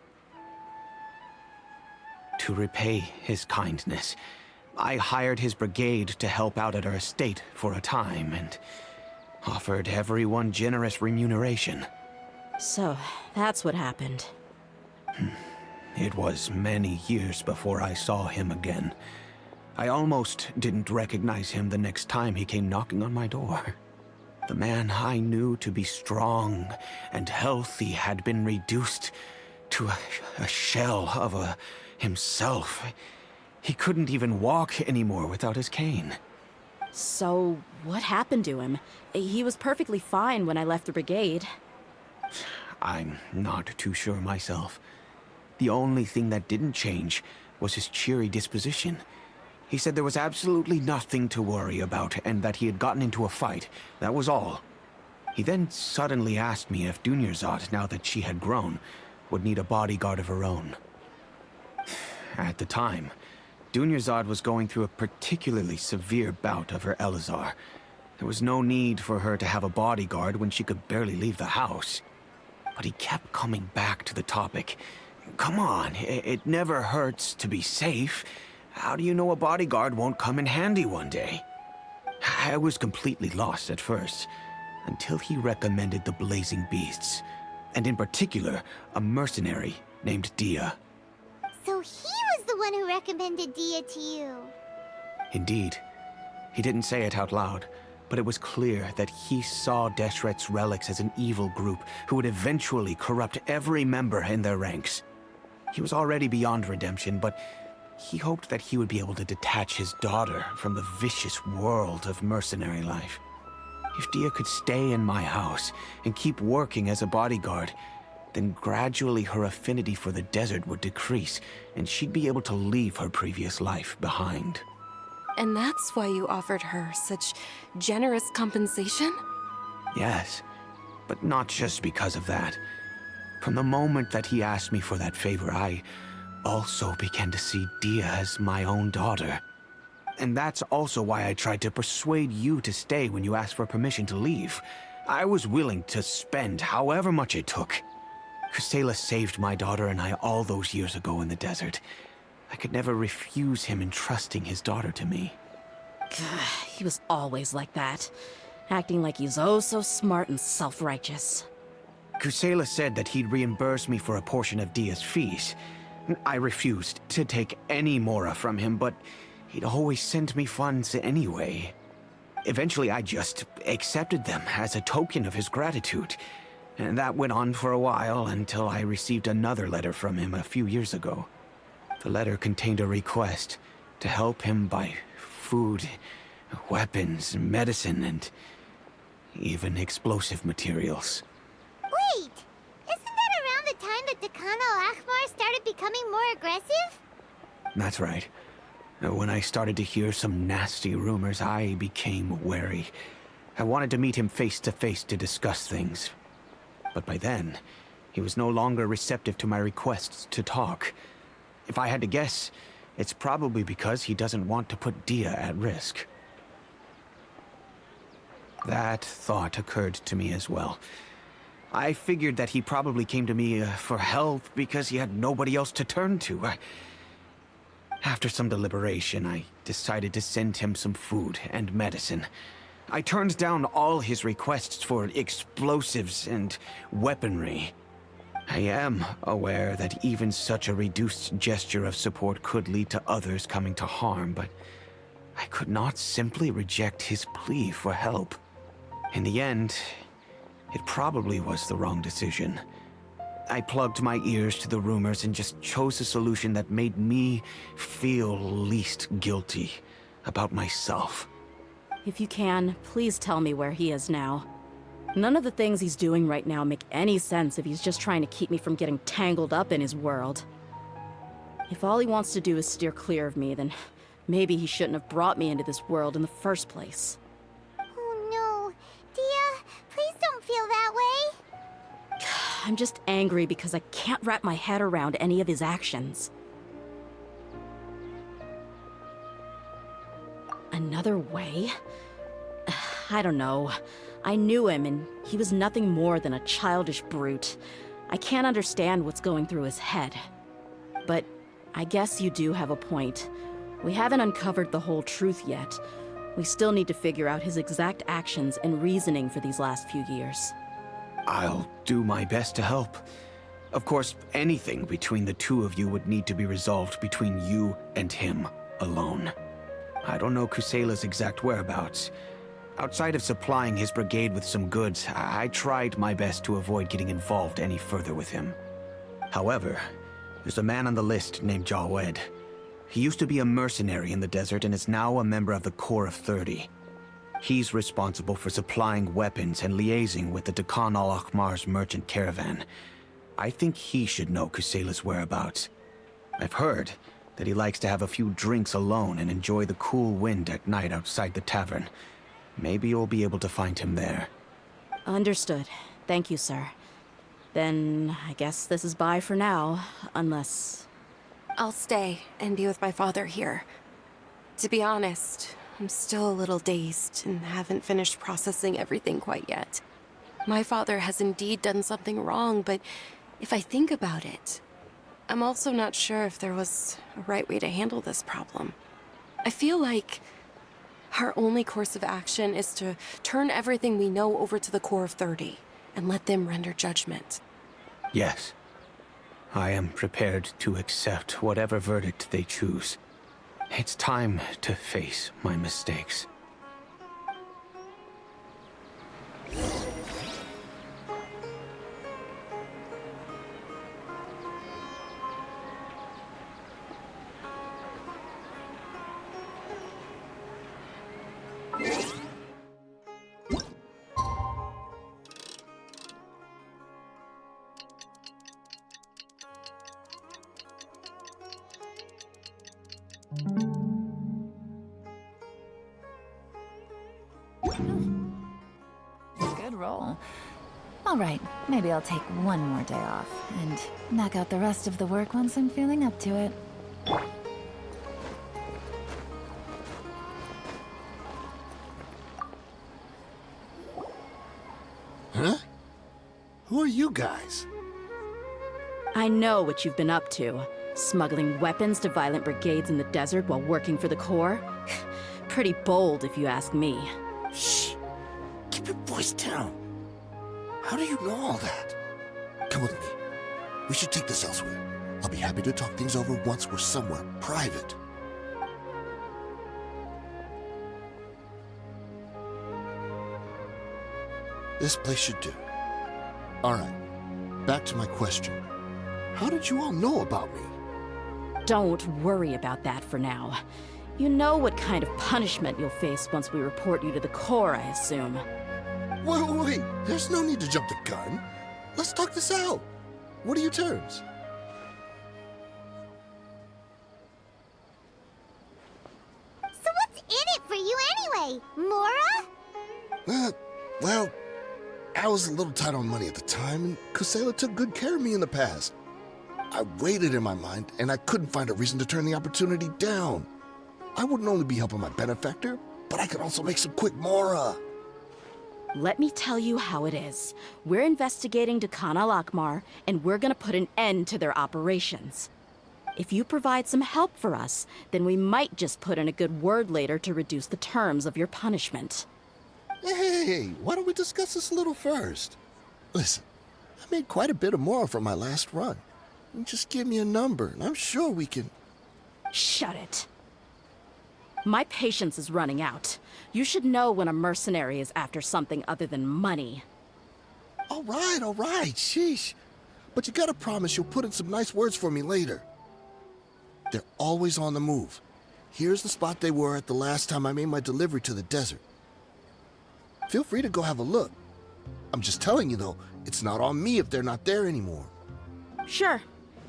To repay his kindness, I hired his brigade to help out at our estate for a time and offered everyone generous remuneration. So, that's what happened. It was many years before I saw him again. I almost didn't recognize him the next time he came knocking on my door. The man I knew to be strong and healthy had been reduced to a shell of himself. He couldn't even walk anymore without his cane. So, what happened to him? He was perfectly fine when I left the brigade. I'm not too sure myself. The only thing that didn't change was his cheery disposition. He said there was absolutely nothing to worry about and that he had gotten into a fight. That was all. He then suddenly asked me if Dunyazad, now that she had grown, would need a bodyguard of her own. At the time, Dunyazad was going through a particularly severe bout of her Elazar. There was no need for her to have a bodyguard when she could barely leave the house. But he kept coming back to the topic. Come on, it never hurts to be safe. How do you know a bodyguard won't come in handy one day? I was completely lost at first, until he recommended the Blazing Beasts, and in particular, a mercenary named Dehya. So he was the one who recommended Dehya to you. Indeed. He didn't say it out loud, but it was clear that he saw Deshret's relics as an evil group who would eventually corrupt every member in their ranks. He was already beyond redemption, but he hoped that he would be able to detach his daughter from the vicious world of mercenary life. If Dehya could stay in my house and keep working as a bodyguard, then gradually her affinity for the desert would decrease, and she'd be able to leave her previous life behind. And that's why you offered her such generous compensation? Yes, but not just because of that. From the moment that he asked me for that favor, I also began to see Dehya as my own daughter. And that's also why I tried to persuade you to stay when you asked for permission to leave. I was willing to spend however much it took. Kusela saved my daughter and I all those years ago in the desert. I could never refuse him entrusting his daughter to me. He was always like that, acting like he's oh so smart and self-righteous. Kusela said that he'd reimburse me for a portion of Dehya's fees. I refused to take any mora from him, but he'd always send me funds anyway. Eventually, I just accepted them as a token of his gratitude. And that went on for a while until I received another letter from him a few years ago. The letter contained a request to help him buy food, weapons, medicine, and even explosive materials. Wait! Isn't that around the time that Dekana al-Akhmar started becoming more aggressive? That's right. When I started to hear some nasty rumors, I became wary. I wanted to meet him face to face to discuss things. But by then, he was no longer receptive to my requests to talk. If I had to guess, it's probably because he doesn't want to put Dehya at risk. That thought occurred to me as well. I figured that he probably came to me for help because he had nobody else to turn to. After some deliberation, I decided to send him some food and medicine. I turned down all his requests for explosives and weaponry. I am aware that even such a reduced gesture of support could lead to others coming to harm, but I could not simply reject his plea for help. In the end, it probably was the wrong decision. I plugged my ears to the rumors and just chose a solution that made me feel least guilty about myself. If you can, please tell me where he is now. None of the things he's doing right now make any sense if he's just trying to keep me from getting tangled up in his world. If all he wants to do is steer clear of me, then Maybe he shouldn't have brought me into this world in the first place. Oh no. Dehya, please don't feel that way. I'm just angry because I can't wrap my head around any of his actions. Another way? I don't know. I knew him, and he was nothing more than a childish brute. I can't understand what's going through his head. But I guess you do have a point. We haven't uncovered the whole truth yet. We still need to figure out his exact actions and reasoning for these last few years. I'll do my best to help. Of course, anything between the two of you would need to be resolved between you and him alone. I don't know Kusela's exact whereabouts. Outside of supplying his brigade with some goods, I tried my best to avoid getting involved any further with him. However, there's a man on the list named Jawed. He used to be a mercenary in the desert and is now a member of the Corps of 30. He's responsible for supplying weapons and liaising with the Dekhan al-Akhmar's merchant caravan. I think he should know Kusela's whereabouts. I've heard that he likes to have a few drinks alone and enjoy the cool wind at night outside the tavern. Maybe you'll be able to find him there. Understood. Thank you, sir. Then I guess this is bye for now, unless... I'll stay and be with my father here. To be honest, I'm still a little dazed and haven't finished processing everything quite yet. My father has indeed done something wrong, but if I think about it, I'm also not sure if there was a right way to handle this problem. I feel like our only course of action is to turn everything we know over to the Corps of 30 and let them render judgment. Yes. I am prepared to accept whatever verdict they choose. It's time to face my mistakes. Good roll. All right, maybe I'll take one more day off and knock out the rest of the work once I'm feeling up to it. Huh? Who are you guys? I know what you've been up to. Smuggling weapons to violent brigades in the desert while working for the Corps? Pretty bold, if you ask me. Shh! Keep your voice down. How do you know all that? Come with me. We should take this elsewhere. I'll be happy to talk things over once we're somewhere private. This place should do. All right, back to my question. How did you all know about me? Don't worry about that for now. You know what kind of punishment you'll face once we report you to the Corps, I assume. Wait, there's no need to jump the gun. Let's talk this out. What are your terms? So what's in it for you anyway, Mora? Well, I was a little tight on money at the time, and Kusela took good care of me in the past. I weighed it in my mind, and I couldn't find a reason to turn the opportunity down. I wouldn't only be helping my benefactor, but I could also make some quick Mora. Let me tell you how it is. We're investigating Dekhan al-Akhmar, and we're gonna put an end to their operations. If you provide some help for us, then we might just put in a good word later to reduce the terms of your punishment. Hey, why don't we discuss this a little first? Listen, I made quite a bit of Mora from my last run. Just give me a number, and I'm sure we can... Shut it. My patience is running out. You should know when a mercenary is after something other than money. All right, sheesh. But you gotta promise you'll put in some nice words for me later. They're always on the move. Here's the spot they were at the last time I made my delivery to the desert. Feel free to go have a look. I'm just telling you, though, it's not on me if they're not there anymore. Sure.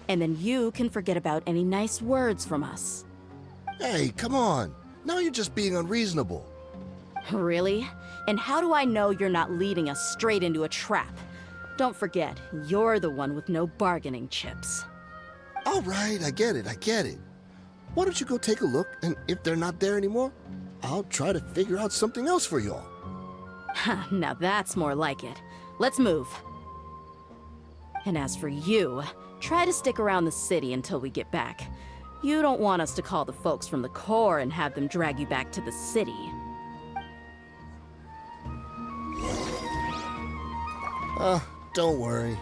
And then you can forget about any nice words from us. Hey, come on. Now you're just being unreasonable. Really? And how do I know you're not leading us straight into a trap? Don't forget, you're the one with no bargaining chips. All right, I get it. Why don't you go take a look, and if they're not there anymore, I'll try to figure out something else for y'all. Now that's more like it. Let's move. And as for you, try to stick around the city until we get back. You don't want us to call the folks from the Corps and have them drag you back to the city. Don't worry.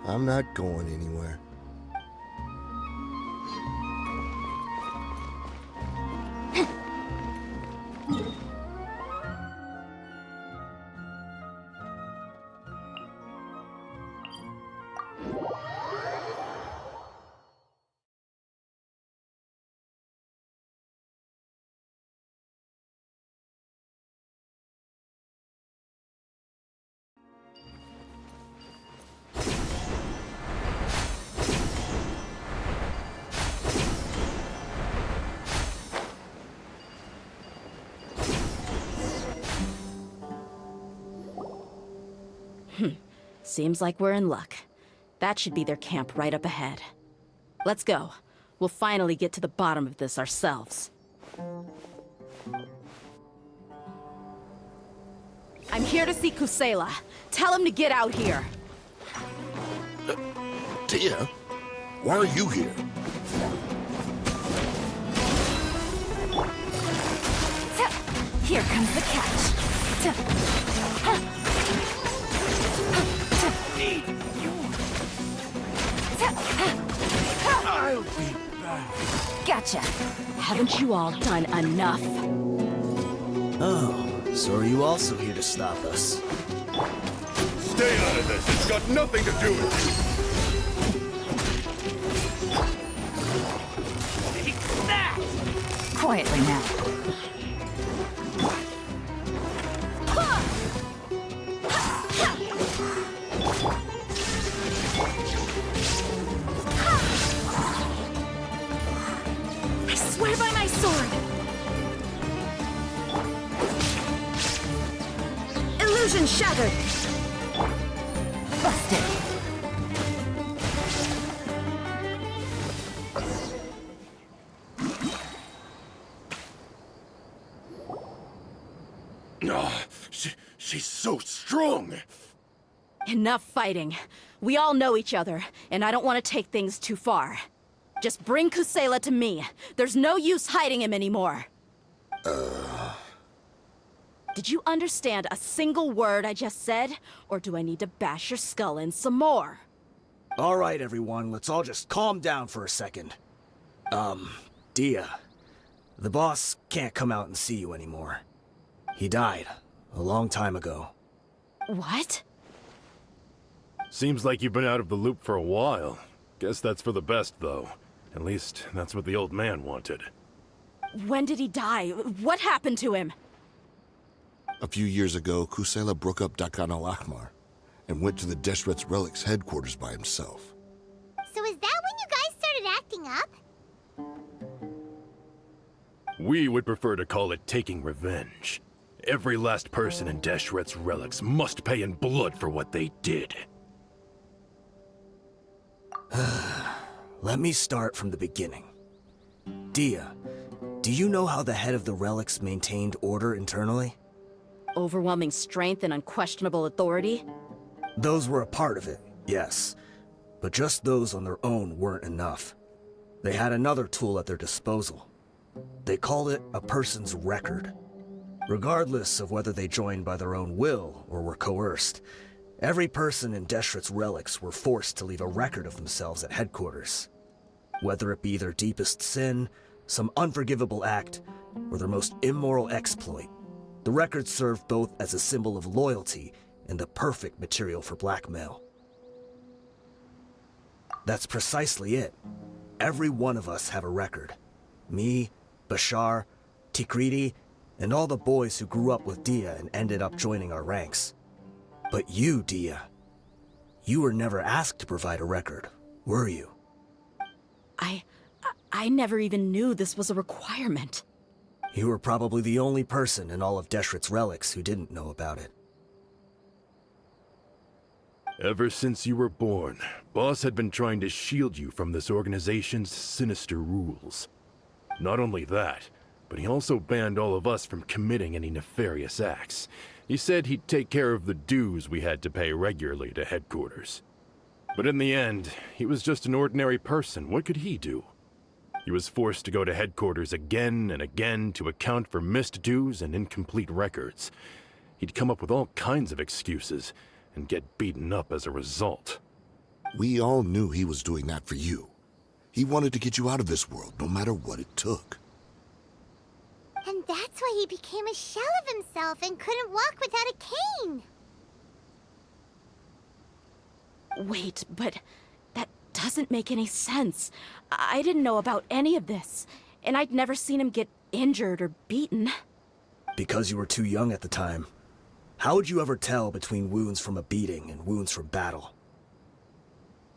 I'm not going anywhere. Seems like we're in luck. That should be their camp right up ahead. Let's go. We'll finally get to the bottom of this ourselves. I'm here to see Kusela. Tell him to get out here. Dehya, why are you here? Here comes the catch. I'll be back. Gotcha. Haven't you all done enough? Oh, so are you also here to stop us? Stay out of this. It's got nothing to do with you. Quietly now. I swear by my sword! Illusion shattered! Busted. Oh, she's so strong. Enough fighting. We all know each other, and I don't want to take things too far. Just bring Kusela to me. There's no use hiding him anymore. Did you understand a single word I just said? Or do I need to bash your skull in some more? All right, everyone, let's all just calm down for a second. Dehya, the boss can't come out and see you anymore. He died a long time ago. What? Seems like you've been out of the loop for a while. Guess that's for the best, though. At least, that's what the old man wanted. When did he die? What happened to him? A few years ago, Kusela broke up Dakan al-Ahmar and went to the Deshret's Relics headquarters by himself. So is that when you guys started acting up? We would prefer to call it taking revenge. Every last person in Deshret's Relics must pay in blood for what they did. Let me start from the beginning. Dehya, do you know how the head of the Relics maintained order internally? Overwhelming strength and unquestionable authority? Those were a part of it, yes. But just those on their own weren't enough. They had another tool at their disposal. They called it a person's record. Regardless of whether they joined by their own will or were coerced, every person in Deshret's Relics were forced to leave a record of themselves at headquarters. Whether it be their deepest sin, some unforgivable act, or their most immoral exploit, the record served both as a symbol of loyalty and the perfect material for blackmail. That's precisely it. Every one of us have a record. Me, Bashar, Tikriti, and all the boys who grew up with Dehya and ended up joining our ranks. But you, Dehya, you were never asked to provide a record, were you? I never even knew this was a requirement. You were probably the only person in all of Deshret's relics who didn't know about it. Ever since you were born, Boss had been trying to shield you from this organization's sinister rules. Not only that, but he also banned all of us from committing any nefarious acts. He said he'd take care of the dues we had to pay regularly to headquarters. But in the end, he was just an ordinary person. What could he do? He was forced to go to headquarters again and again to account for missed dues and incomplete records. He'd come up with all kinds of excuses and get beaten up as a result. We all knew he was doing that for you. He wanted to get you out of this world, no matter what it took. And that's why he became a shell of himself and couldn't walk without a cane. Wait, but that doesn't make any sense. I didn't know about any of this, and I'd never seen him get injured or beaten. Because you were too young at the time. How would you ever tell between wounds from a beating and wounds from battle?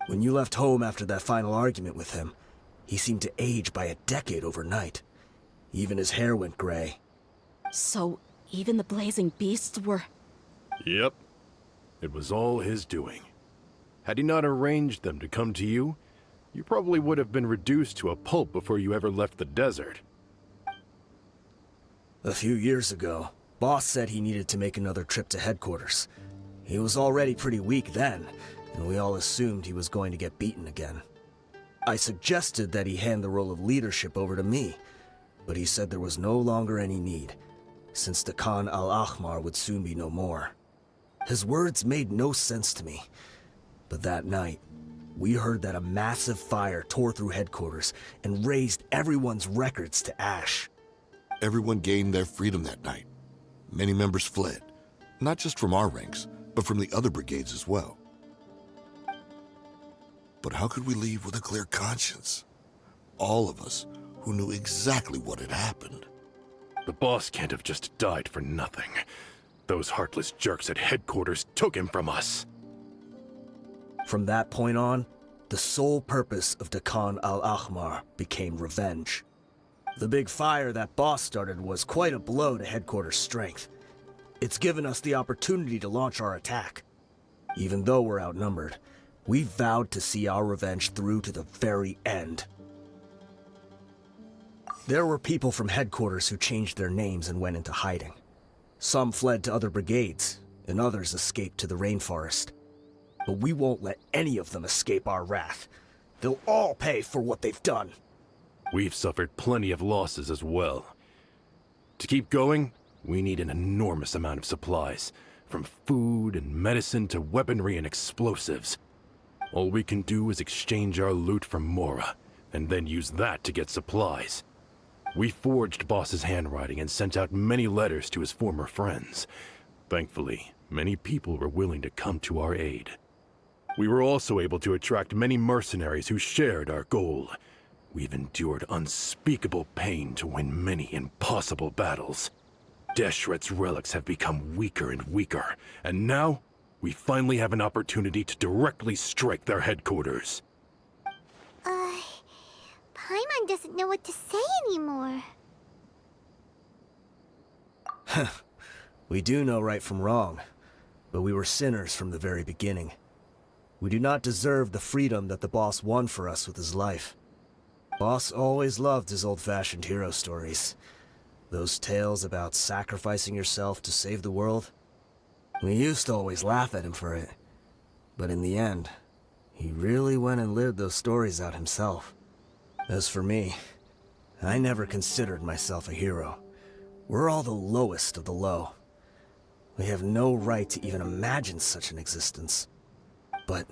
When you left home after that final argument with him, he seemed to age by a decade overnight. Even his hair went gray. So, even the blazing beasts were... Yep. It was all his doing. Had he not arranged them to come to you, you probably would have been reduced to a pulp before you ever left the desert. A few years ago, Boss said he needed to make another trip to headquarters. He was already pretty weak then, and we all assumed he was going to get beaten again. I suggested that he hand the role of leadership over to me, but he said there was no longer any need, since the Khan al-Ahmar would soon be no more. His words made no sense to me, but that night, we heard that a massive fire tore through headquarters and razed everyone's records to ash. Everyone gained their freedom that night. Many members fled, not just from our ranks, but from the other brigades as well. But how could we leave with a clear conscience? All of us who knew exactly what had happened. The boss can't have just died for nothing. Those heartless jerks at headquarters took him from us. From that point on, the sole purpose of the Khan al-Ahmar became revenge. The big fire that Boss started was quite a blow to headquarters' strength. It's given us the opportunity to launch our attack. Even though we're outnumbered, we vowed to see our revenge through to the very end. There were people from headquarters who changed their names and went into hiding. Some fled to other brigades, and others escaped to the rainforest. But we won't let any of them escape our wrath. They'll all pay for what they've done. We've suffered plenty of losses as well. To keep going, we need an enormous amount of supplies, from food and medicine to weaponry and explosives. All we can do is exchange our loot from Mora, and then use that to get supplies. We forged Boss's handwriting and sent out many letters to his former friends. Thankfully, many people were willing to come to our aid. We were also able to attract many mercenaries who shared our goal. We've endured unspeakable pain to win many impossible battles. Deshret's relics have become weaker and weaker, and now we finally have an opportunity to directly strike their headquarters. Paimon doesn't know what to say anymore. We do know right from wrong, but we were sinners from the very beginning. We do not deserve the freedom that the boss won for us with his life. Boss always loved his old-fashioned hero stories. Those tales about sacrificing yourself to save the world. We used to always laugh at him for it. But in the end, he really went and lived those stories out himself. As for me, I never considered myself a hero. We're all the lowest of the low. We have no right to even imagine such an existence. But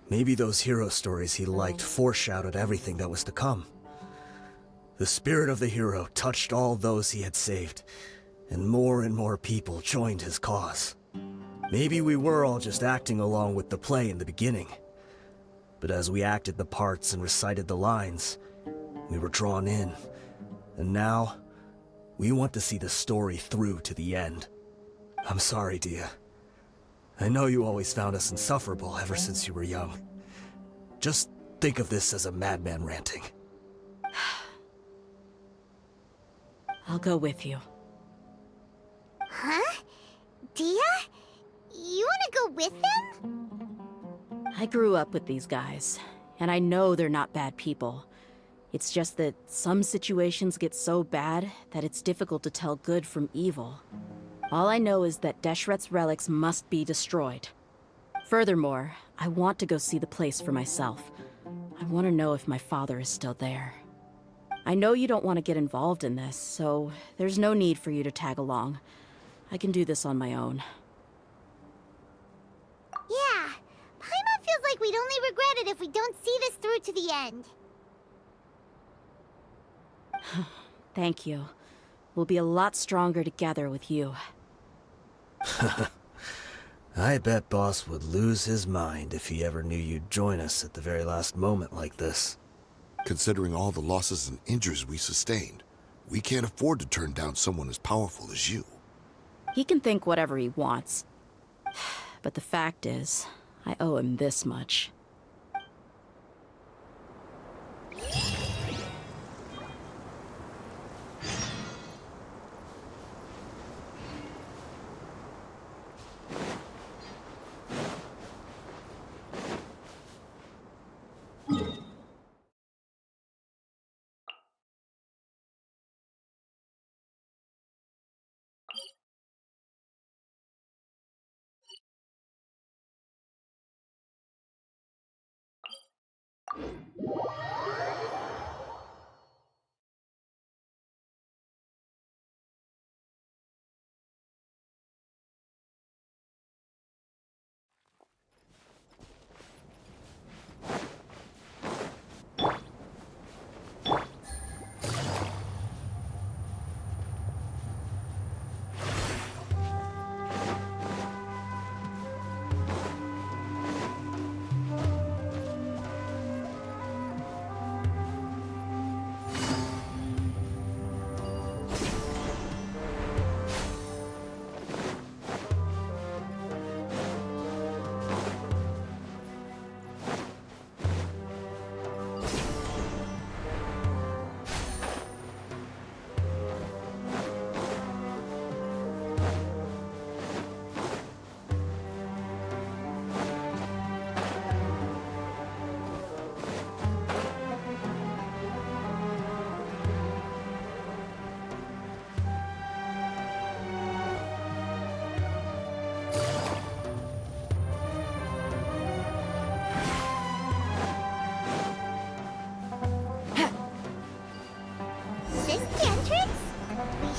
maybe those hero stories he liked foreshadowed everything that was to come. The spirit of the hero touched all those he had saved, and more people joined his cause. Maybe we were all just acting along with the play in the beginning. But as we acted the parts and recited the lines, we were drawn in. And now, we want to see the story through to the end. I'm sorry, Dehya. I know you always found us insufferable ever since you were young. Just think of this as a madman ranting. I'll go with you. Huh? Dehya? You wanna go with them? I grew up with these guys, and I know they're not bad people. It's just that some situations get so bad that it's difficult to tell good from evil. All I know is that Deshret's relics must be destroyed. Furthermore, I want to go see the place for myself. I want to know if my father is still there. I know you don't want to get involved in this, so there's no need for you to tag along. I can do this on my own. Yeah. Paimon feels like we'd only regret it if we don't see this through to the end. Thank you. We'll be a lot stronger together with you. I bet Boss would lose his mind if he ever knew you'd join us at the very last moment like this. Considering all the losses and injuries we sustained, we can't afford to turn down someone as powerful as you. He can think whatever he wants. But the fact is, I owe him this much.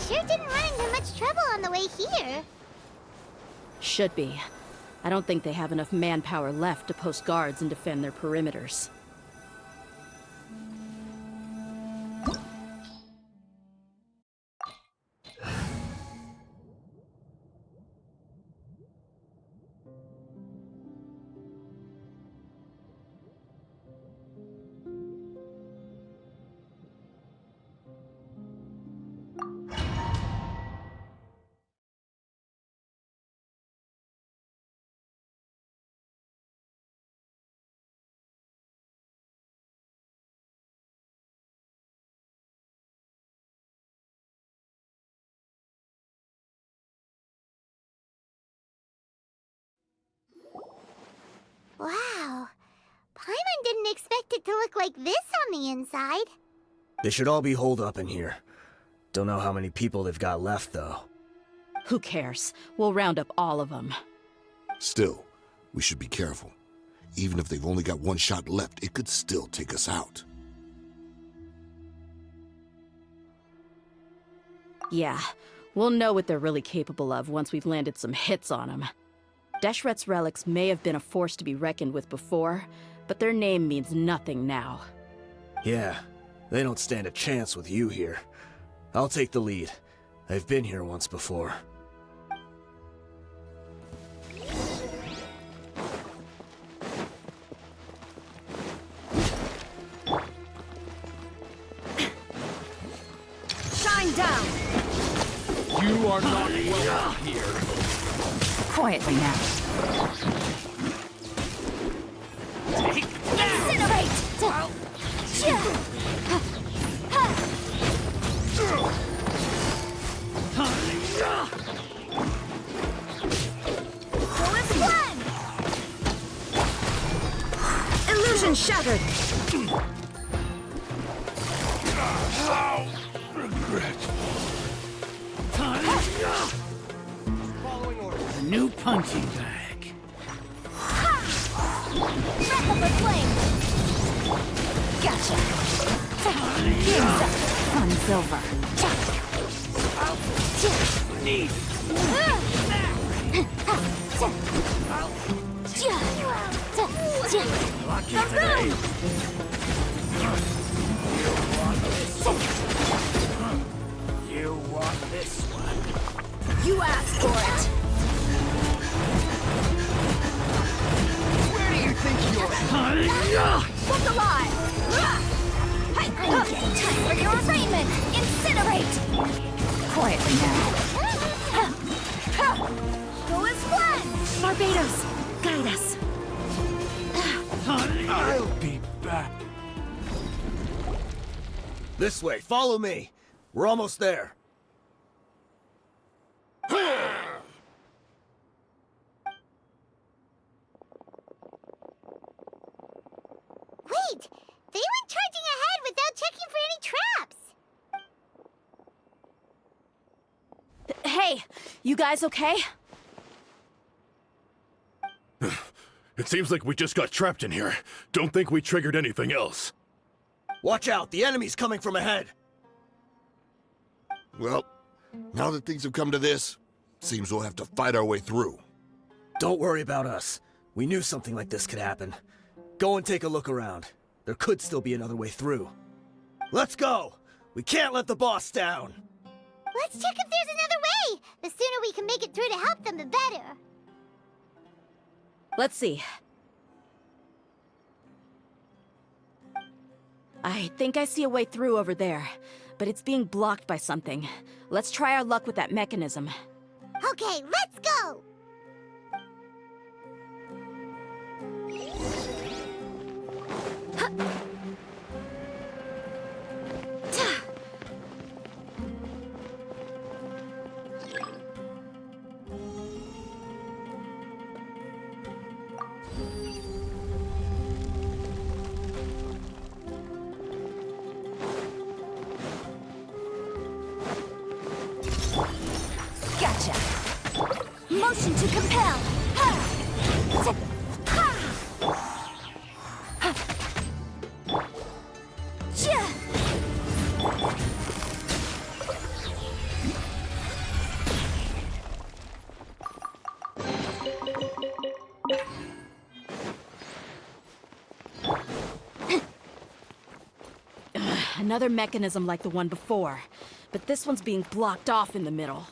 Sure didn't run into much trouble on the way here. Should be. I don't think they have enough manpower left to post guards and defend their perimeters. Wow. Paimon didn't expect it to look like this on the inside. They should all be holed up in here. Don't know how many people they've got left, though. Who cares? We'll round up all of them. Still, we should be careful. Even if they've only got one shot left, it could still take us out. Yeah, we'll know what they're really capable of once we've landed some hits on them. Deshret's relics may have been a force to be reckoned with before, but their name means nothing now. Yeah, they don't stand a chance with you here. I'll take the lead. I've been here once before. Shine down! You are not welcome here. Quietly now. Incinerate! Shattered! A new punching bag. Breath of the flame! Gotcha. Game's up. Fun silver. Need. Lucky today. You want this one? You asked for it. Where do you think you're? Look alive. Time for your arraignment. Incinerate. Quietly now. Go as one. Barbados, guide us. I'll be back. This way, follow me. We're almost there. Wait! They went charging ahead without checking for any traps! Hey, you guys okay? It seems like we just got trapped in here. Don't think we triggered anything else. Watch out, the enemy's coming from ahead. Well, now that things have come to this, seems we'll have to fight our way through. Don't worry about us. We knew something like this could happen. Go and take a look around. There could still be another way through. Let's go! We can't let the boss down! Let's check if there's another way! The sooner we can make it through to help them, the better. Let's see. I think I see a way through over there, but it's being blocked by something. Let's try our luck with that mechanism. Okay, let's go! Gotcha. Motion to compel. Another mechanism like the one before, but this one's being blocked off in the middle.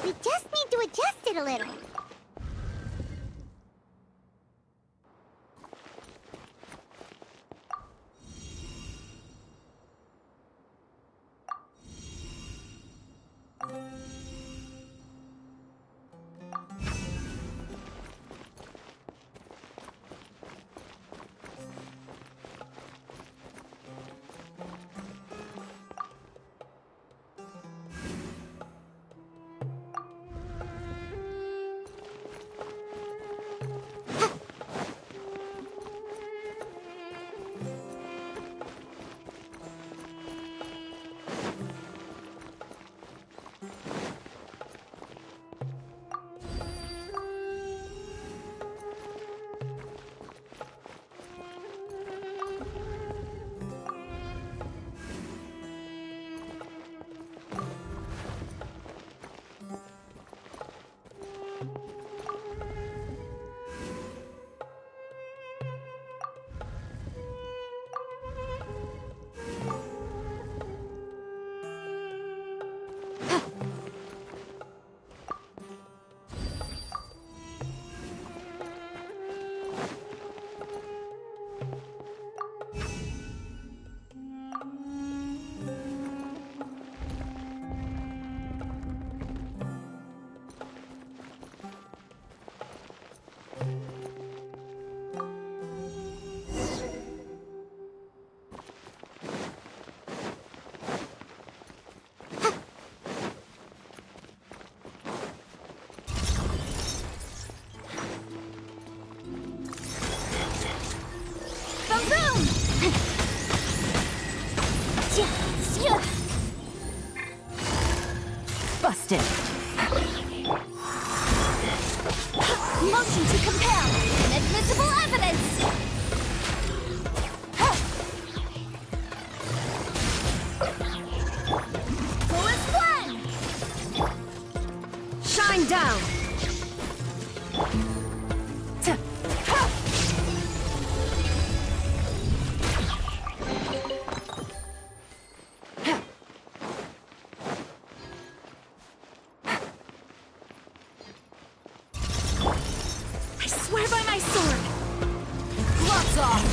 We just need to adjust it a little. Busted. Motion to compel. Inadmissible evidence. Fullest one. Shine down! I swear by my sword! Gloves off!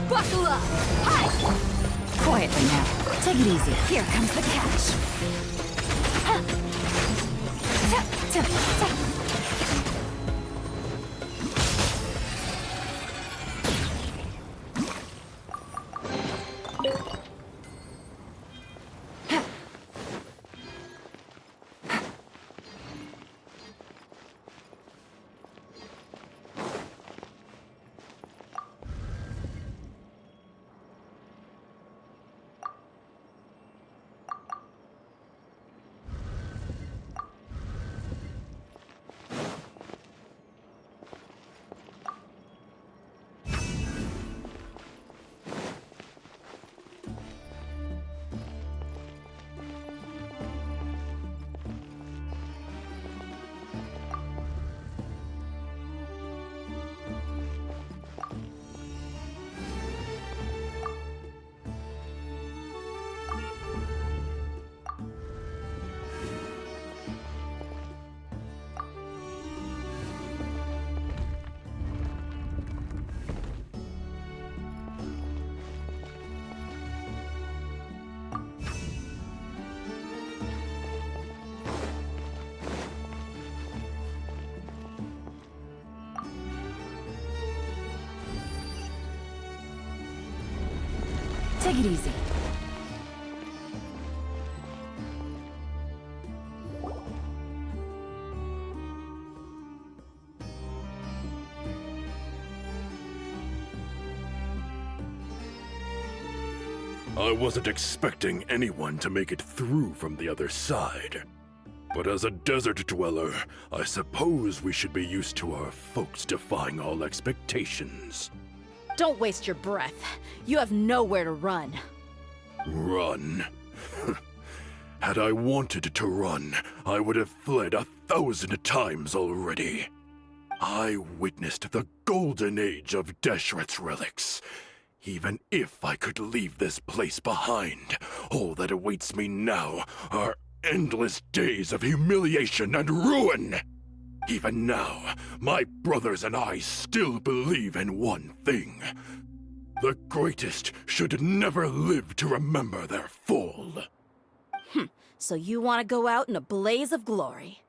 Buckle up! Hi! Quietly now. Take it easy. Here comes the catch. Take it easy. I wasn't expecting anyone to make it through from the other side. But as a desert dweller, I suppose we should be used to our folks defying all expectations. Don't waste your breath. You have nowhere to run. Run? Had I wanted to run, I would have fled 1,000 times already. I witnessed the golden age of Deshret's relics. Even if I could leave this place behind, all that awaits me now are endless days of humiliation and ruin. Even now, my brothers and I still believe in one thing. The greatest should never live to remember their fall. So you want to go out in a blaze of glory?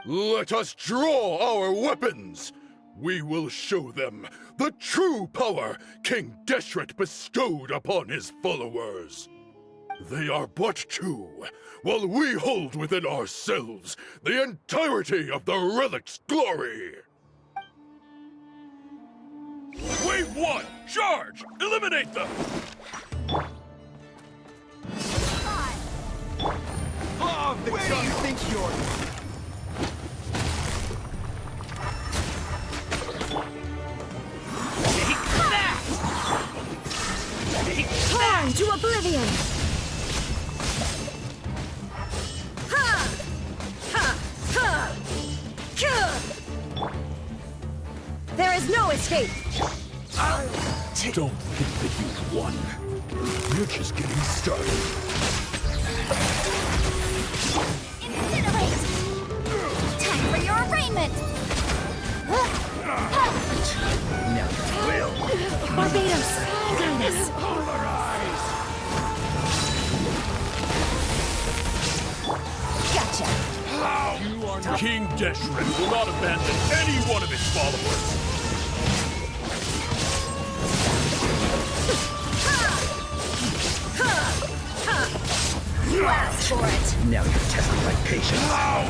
Let us draw our weapons! We will show them the true power King Deshret bestowed upon his followers. They are but two, while we hold within ourselves the entirety of the relic's glory. Wave 1, charge! Eliminate them! Oh, where do you think you're... Turn to oblivion! Ha! Ha! Ha! Ka! There is no escape! Don't think that you've won. We're just getting started. Incinerate! Time for your arraignment! Now you will. Barbados, guide us! Gotcha! King Deshret will not abandon any one of his followers. You asked for it! Now you're testing my patience. Ow!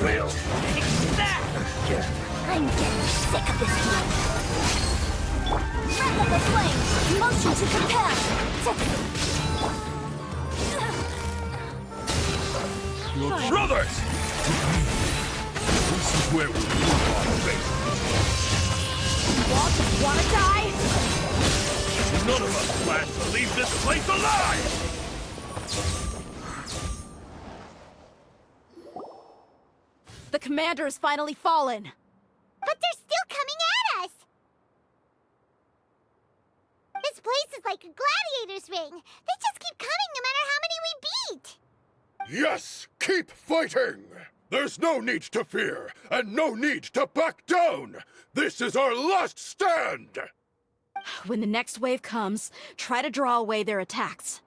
Will. I'm getting sick of this game. Wrap up the flame! Motion to compel! Your brothers! This is where we move our fate. You all just wanna die? None of us plan to leave this place alive! The commander has finally fallen. But they're still coming at us! This place is like a gladiator's ring. They just keep coming no matter how many we beat! Yes, keep fighting! There's no need to fear, and no need to back down! This is our last stand! When the next wave comes, try to draw away their attacks.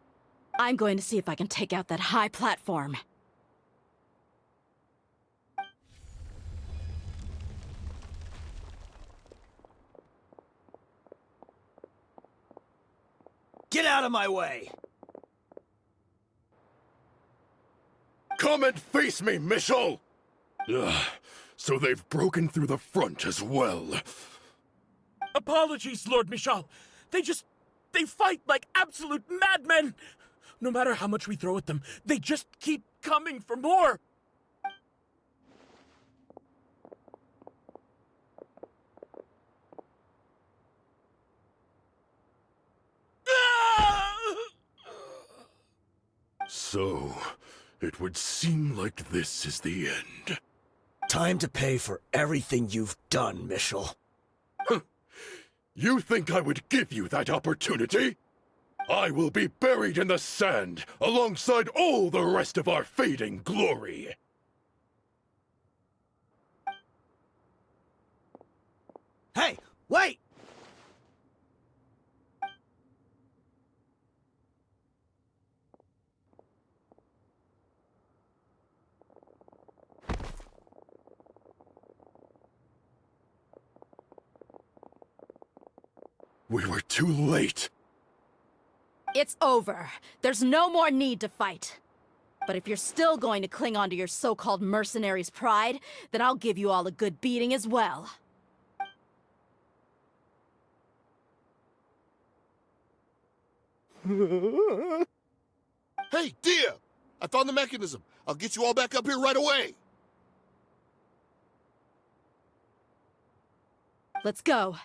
I'm going to see if I can take out that high platform. Get out of my way! Come and face me, Michel! Ugh, so they've broken through the front as well. Apologies, Lord Michal. They fight like absolute madmen. No matter how much we throw at them, they just keep coming for more. So, it would seem like this is the end. Time to pay for everything you've done, Michel. You think I would give you that opportunity? I will be buried in the sand alongside all the rest of our fading glory. Hey, wait! We were too late. It's over. There's no more need to fight. But if you're still going to cling on to your so-called mercenary's pride, then I'll give you all a good beating as well. Hey, Dehya! I found the mechanism. I'll get you all back up here right away. Let's go.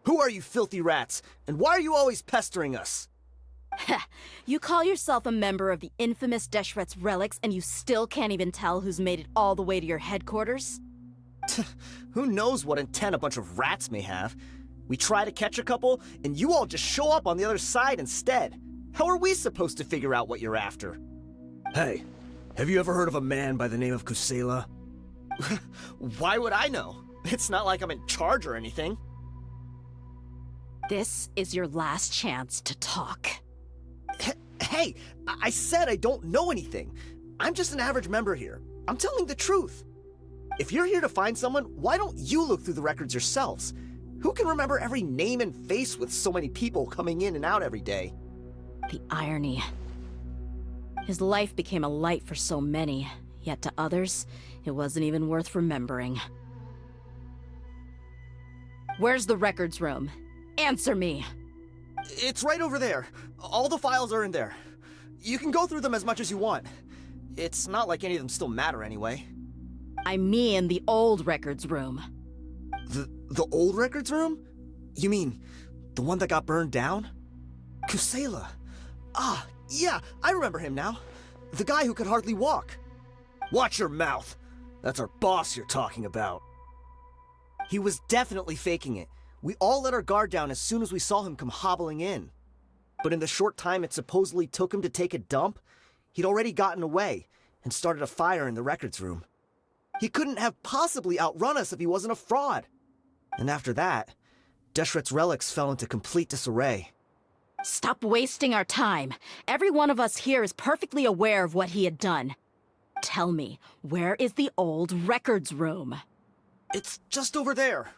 Who are you filthy rats? And why are you always pestering us? You call yourself a member of the infamous Deshret's relics, and you still can't even tell who's made it all the way to your headquarters? Who knows what intent a bunch of rats may have? We try to catch a couple, and you all just show up on the other side instead. How are we supposed to figure out what you're after? Hey, have you ever heard of a man by the name of Kusela? Why would I know? It's not like I'm in charge or anything. This is your last chance to talk. Hey, I said I don't know anything. I'm just an average member here. I'm telling the truth. If you're here to find someone, why don't you look through the records yourselves? Who can remember every name and face with so many people coming in and out every day? The irony. His life became a light for so many, yet to others, it wasn't even worth remembering. Where's the records room? Answer me! It's right over there. All the files are in there. You can go through them as much as you want. It's not like any of them still matter anyway. I mean the old records room. The old records room? You mean the one that got burned down? Kusela. Ah, yeah, I remember him now. The guy who could hardly walk. Watch your mouth. That's our boss you're talking about. He was definitely faking it. We all let our guard down as soon as we saw him come hobbling in. But in the short time it supposedly took him to take a dump, he'd already gotten away and started a fire in the records room. He couldn't have possibly outrun us if he wasn't a fraud. And after that, Deshret's relics fell into complete disarray. Stop wasting our time. Every one of us here is perfectly aware of what he had done. Tell me, where is the old records room? It's just over there.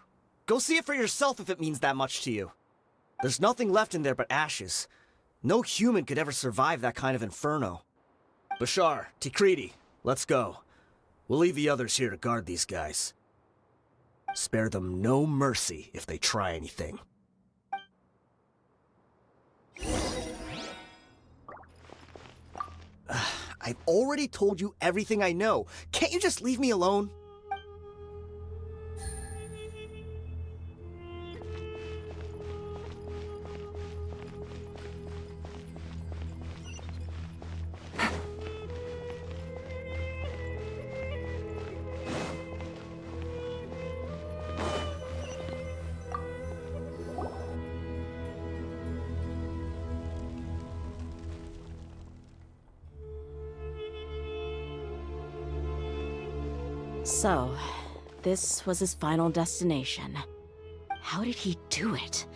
Go see it for yourself if it means that much to you. There's nothing left in there but ashes. No human could ever survive that kind of inferno. Bashar, Tikriti, let's go. We'll leave the others here to guard these guys. Spare them no mercy if they try anything. I've already told you everything I know. Can't you just leave me alone? So, this was his final destination. How did he do it?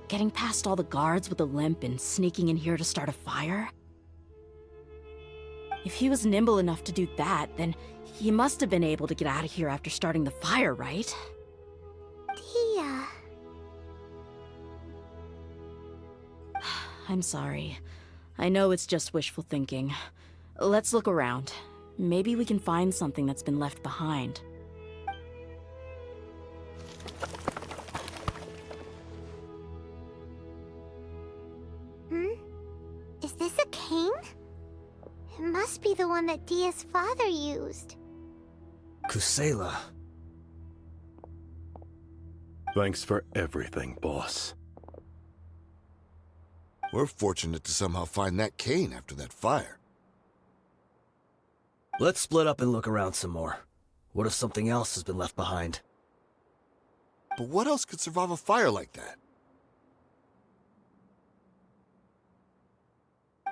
Getting past all the guards with a limp and sneaking in here to start a fire? If he was nimble enough to do that, then he must have been able to get out of here after starting the fire, right? Dehya. I'm sorry. I know it's just wishful thinking. Let's look around. Maybe we can find something that's been left behind. Is this a cane? It must be the one that Dehya's father used. Kusela. Thanks for everything, boss. We're fortunate to somehow find that cane after that fire. Let's split up and look around some more. What if something else has been left behind? But what else could survive a fire like that?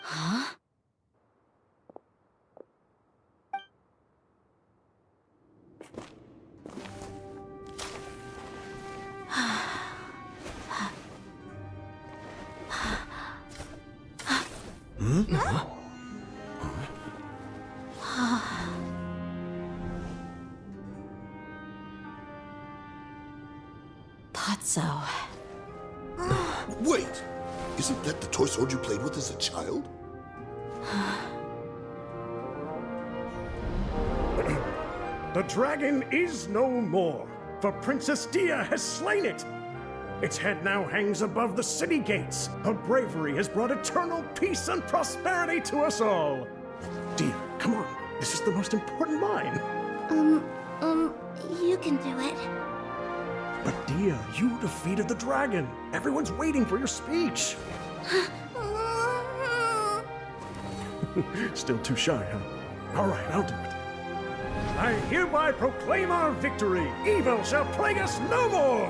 Huh? Thought so. Wait! Isn't that the toy sword you played with as a child? The dragon is no more, for Princess Dehya has slain it. Its head now hangs above the city gates. Her bravery has brought eternal peace and prosperity to us all. Dehya, come on. This is the most important line. You can do it. But Dehya, you defeated the dragon. Everyone's waiting for your speech. Still too shy, huh? All right, I'll do it. I hereby proclaim our victory. Evil shall plague us no more.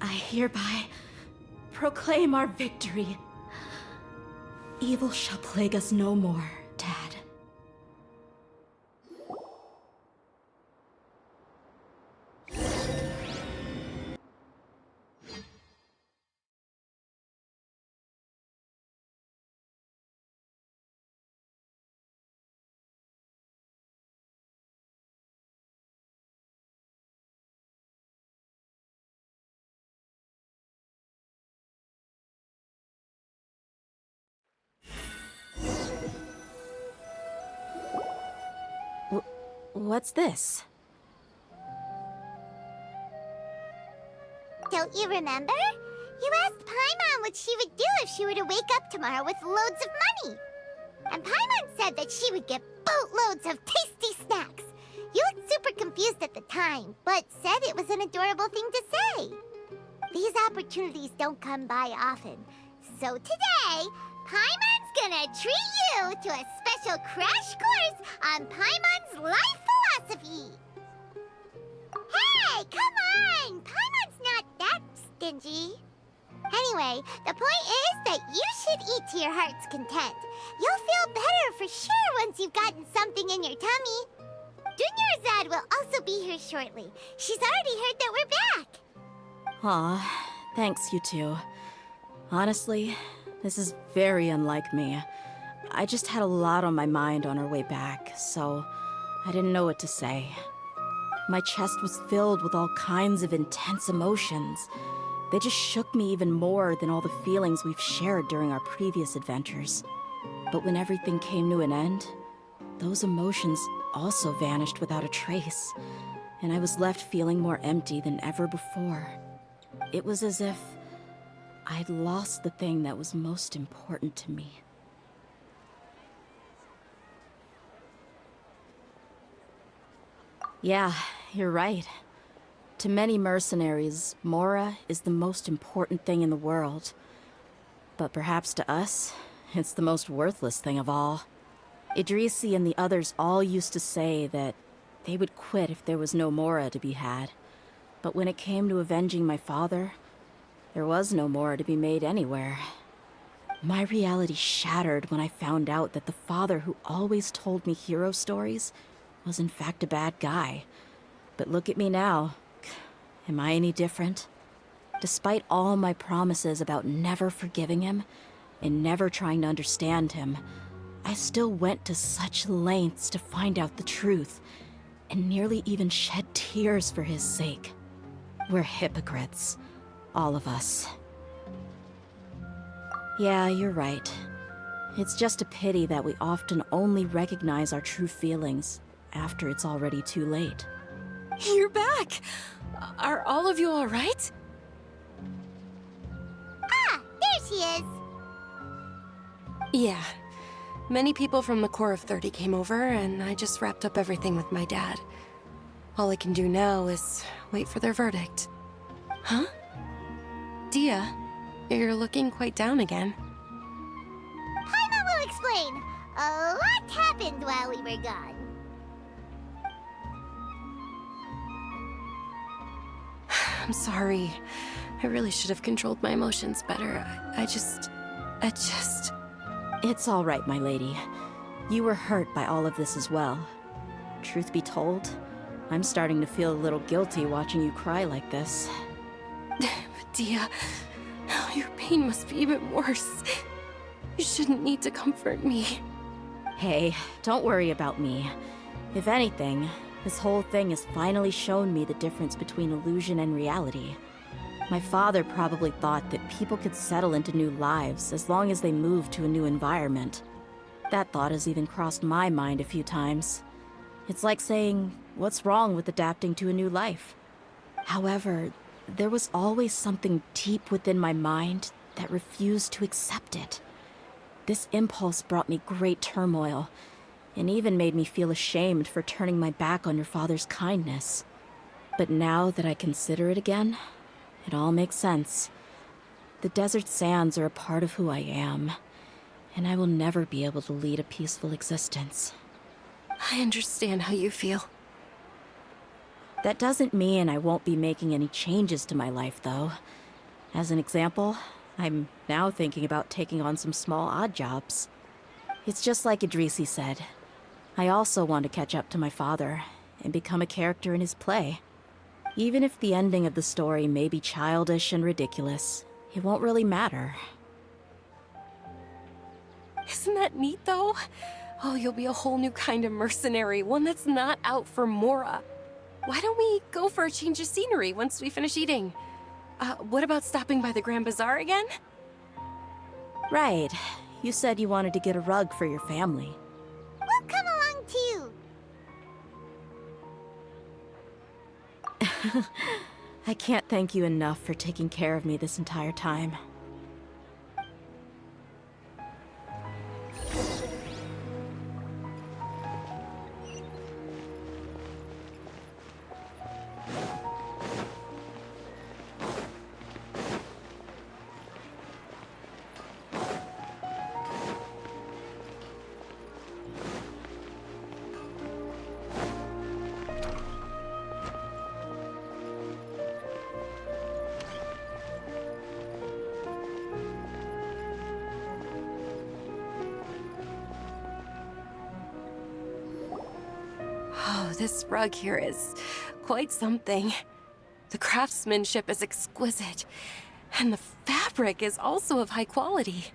I hereby proclaim our victory. Evil shall plague us no more, Dad. What's this? Don't you remember? You asked Paimon what she would do if she were to wake up tomorrow with loads of money. And Paimon said that she would get boatloads of tasty snacks. You looked super confused at the time, but said it was an adorable thing to say. These opportunities don't come by often. So today, Paimon's gonna treat you to a special crash course on Paimon's life philosophy. Hey, come on! Paimon's not that stingy. Anyway, the point is that you should eat to your heart's content. You'll feel better for sure once you've gotten something in your tummy. Dunyarzad will also be here shortly. She's already heard that we're back. Aw, thanks you two. Honestly, this is very unlike me. I just had a lot on my mind on our way back, so I didn't know what to say. My chest was filled with all kinds of intense emotions. They just shook me even more than all the feelings we've shared during our previous adventures. But when everything came to an end, those emotions also vanished without a trace, and I was left feeling more empty than ever before. It was as if I'd lost the thing that was most important to me. Yeah, you're right. To many mercenaries, Mora is the most important thing in the world. But perhaps to us, it's the most worthless thing of all. Idrisi and the others all used to say that they would quit if there was no Mora to be had. But when it came to avenging my father, there was no Mora to be made anywhere. My reality shattered when I found out that the father who always told me hero stories was in fact a bad guy. But look at me now. Am I any different? Despite all my promises about never forgiving him and never trying to understand him, I still went to such lengths to find out the truth, and nearly even shed tears for his sake. We're hypocrites, all of us. Yeah, you're right. It's just a pity that we often only recognize our true feelings after it's already too late. You're back! Are all of you all right? Ah, there she is. Yeah. Many people from the Corps of 30 came over, and I just wrapped up everything with my dad. All I can do now is wait for their verdict. Huh? Dehya, you're looking quite down again. Paimon will explain. A lot happened while we were gone. I'm sorry. I really should have controlled my emotions better. I just... It's all right, my lady. You were hurt by all of this as well. Truth be told, I'm starting to feel a little guilty watching you cry like this. Dehya, your pain must be even worse. You shouldn't need to comfort me. Hey, don't worry about me. If anything, this whole thing has finally shown me the difference between illusion and reality. My father probably thought that people could settle into new lives as long as they moved to a new environment. That thought has even crossed my mind a few times. It's like saying, what's wrong with adapting to a new life? However, there was always something deep within my mind that refused to accept it. This impulse brought me great turmoil, and even made me feel ashamed for turning my back on your father's kindness. But now that I consider it again, it all makes sense. The desert sands are a part of who I am, and I will never be able to lead a peaceful existence. I understand how you feel. That doesn't mean I won't be making any changes to my life, though. As an example, I'm now thinking about taking on some small odd jobs. It's just like Idrisi said. I also want to catch up to my father and become a character in his play. Even if the ending of the story may be childish and ridiculous, it won't really matter. Isn't that neat, though? Oh, you'll be a whole new kind of mercenary, one that's not out for Mora. Why don't we go for a change of scenery once we finish eating? What about stopping by the Grand Bazaar again? Right. You said you wanted to get a rug for your family. We'll come along too. I can't thank you enough for taking care of me this entire time. this rug here is quite something. The craftsmanship is exquisite, and the fabric is also of high quality.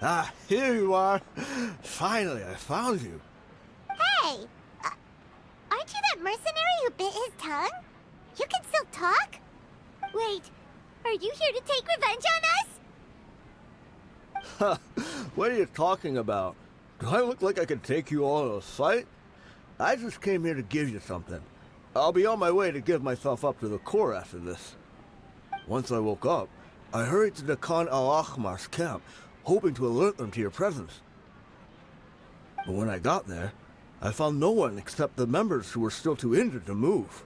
Ah, here you are. Finally, I found you. Hey! Aren't you that mercenary who bit his tongue? You can still talk? Wait, are you here to take revenge on us? What are you talking about? Do I look like I could take you all in a fight? I just came here to give you something. I'll be on my way to give myself up to the Corps after this. Once I woke up, I hurried to the Khan al-Ahmar's camp, hoping to alert them to your presence. But when I got there, I found no one except the members who were still too injured to move.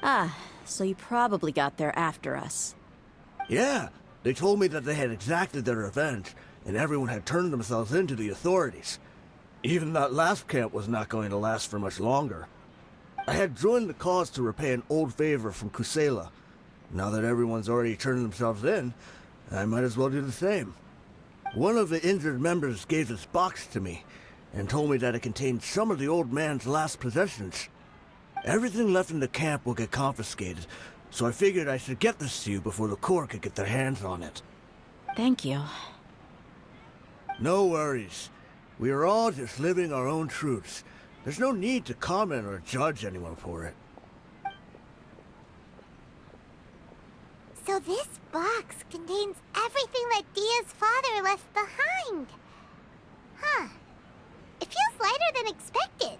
Ah, so you probably got there after us. Yeah, they told me that they had exacted their revenge, and everyone had turned themselves in to the authorities. Even that last camp was not going to last for much longer. I had joined the cause to repay an old favor from Kusela. Now that everyone's already turned themselves in, I might as well do the same. One of the injured members gave this box to me, and told me that it contained some of the old man's last possessions. Everything left in the camp will get confiscated, so I figured I should get this to you before the Corps could get their hands on it. Thank you. No worries. We are all just living our own truths. There's no need to comment or judge anyone for it. So this box contains everything that Dia's father left behind. Huh. It feels lighter than expected.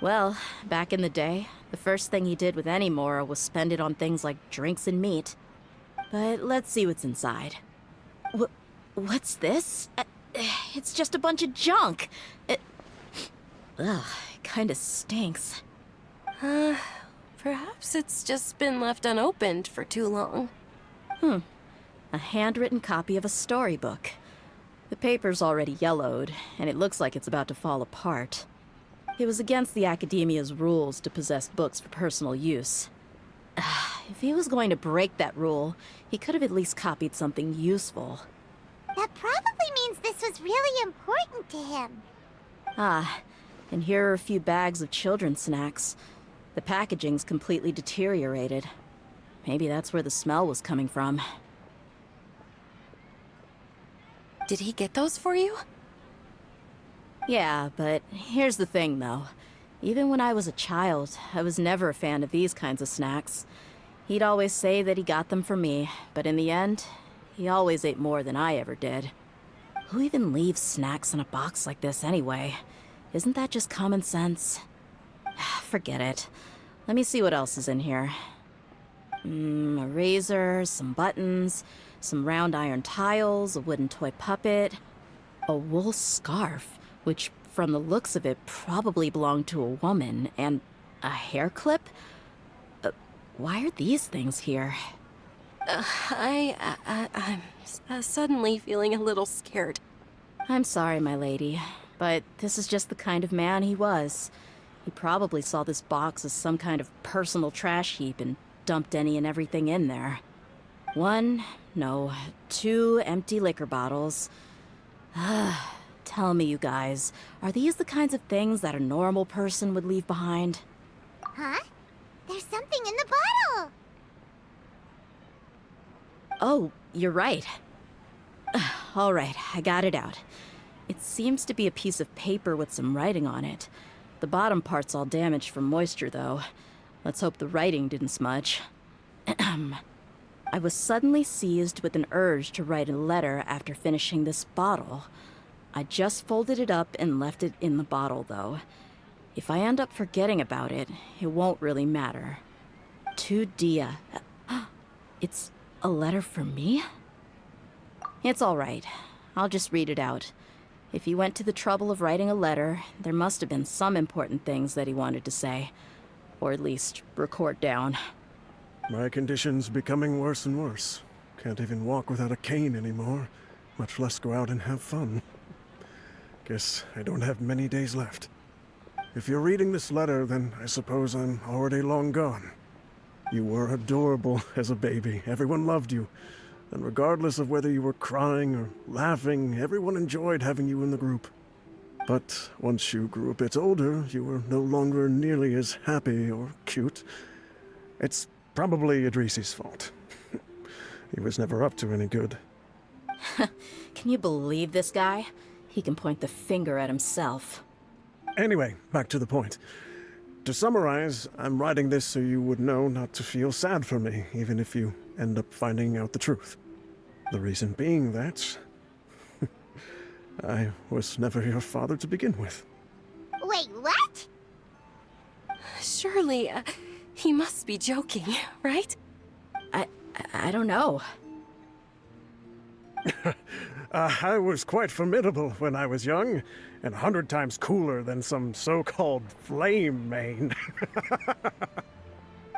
Well, back in the day, the first thing he did with any Mora was spend it on things like drinks and meat. But let's see what's inside. What's this? It's just a bunch of junk. It kinda stinks. Perhaps it's just been left unopened for too long. A handwritten copy of a storybook. The paper's already yellowed, and it looks like it's about to fall apart. It was against the Academia's rules to possess books for personal use. If he was going to break that rule, he could have at least copied something useful. That probably means this was really important to him. And here are a few bags of children's snacks. The packaging's completely deteriorated. Maybe that's where the smell was coming from. Did he get those for you? Yeah, but here's the thing, though. Even when I was a child, I was never a fan of these kinds of snacks. He'd always say that he got them for me, but in the end, he always ate more than I ever did. Who even leaves snacks in a box like this anyway? Isn't that just common sense? Forget it. Let me see what else is in here. A razor, some buttons, some round iron tiles, a wooden toy puppet, a wool scarf, which from the looks of it probably belonged to a woman, and a hair clip? Why are these things here? I'm suddenly feeling a little scared. I'm sorry, my lady, but this is just the kind of man he was. He probably saw this box as some kind of personal trash heap and dumped any and everything in there. 2 empty liquor bottles. Tell me, you guys, are these the kinds of things that a normal person would leave behind? Huh? There's something in the bottle! Oh, you're right. All right, I got it out. It seems to be a piece of paper with some writing on it. The bottom part's all damaged from moisture, though. Let's hope the writing didn't smudge. I was suddenly seized with an urge to write a letter after finishing this bottle. I just folded it up and left it in the bottle, though. If I end up forgetting about it, it won't really matter. To Dehya. It's a letter for me? It's all right. I'll just read it out. If he went to the trouble of writing a letter, there must have been some important things that he wanted to say. Or at least record down. My condition's becoming worse and worse. Can't even walk without a cane anymore, much less go out and have fun. Guess I don't have many days left. If you're reading this letter, then I suppose I'm already long gone. You were adorable as a baby. Everyone loved you. And regardless of whether you were crying or laughing, everyone enjoyed having you in the group. But once you grew a bit older, you were no longer nearly as happy or cute. It's probably Idrisi's fault. He was never up to any good. Can you believe this guy? He can point the finger at himself. Anyway, back to the point. To summarize, I'm writing this so you would know not to feel sad for me, even if you end up finding out the truth. The reason being that I was never your father to begin with. Wait, what? Surely, he must be joking, right? I don't know. I was quite formidable when I was young, and 100 times cooler than some so-called flame main.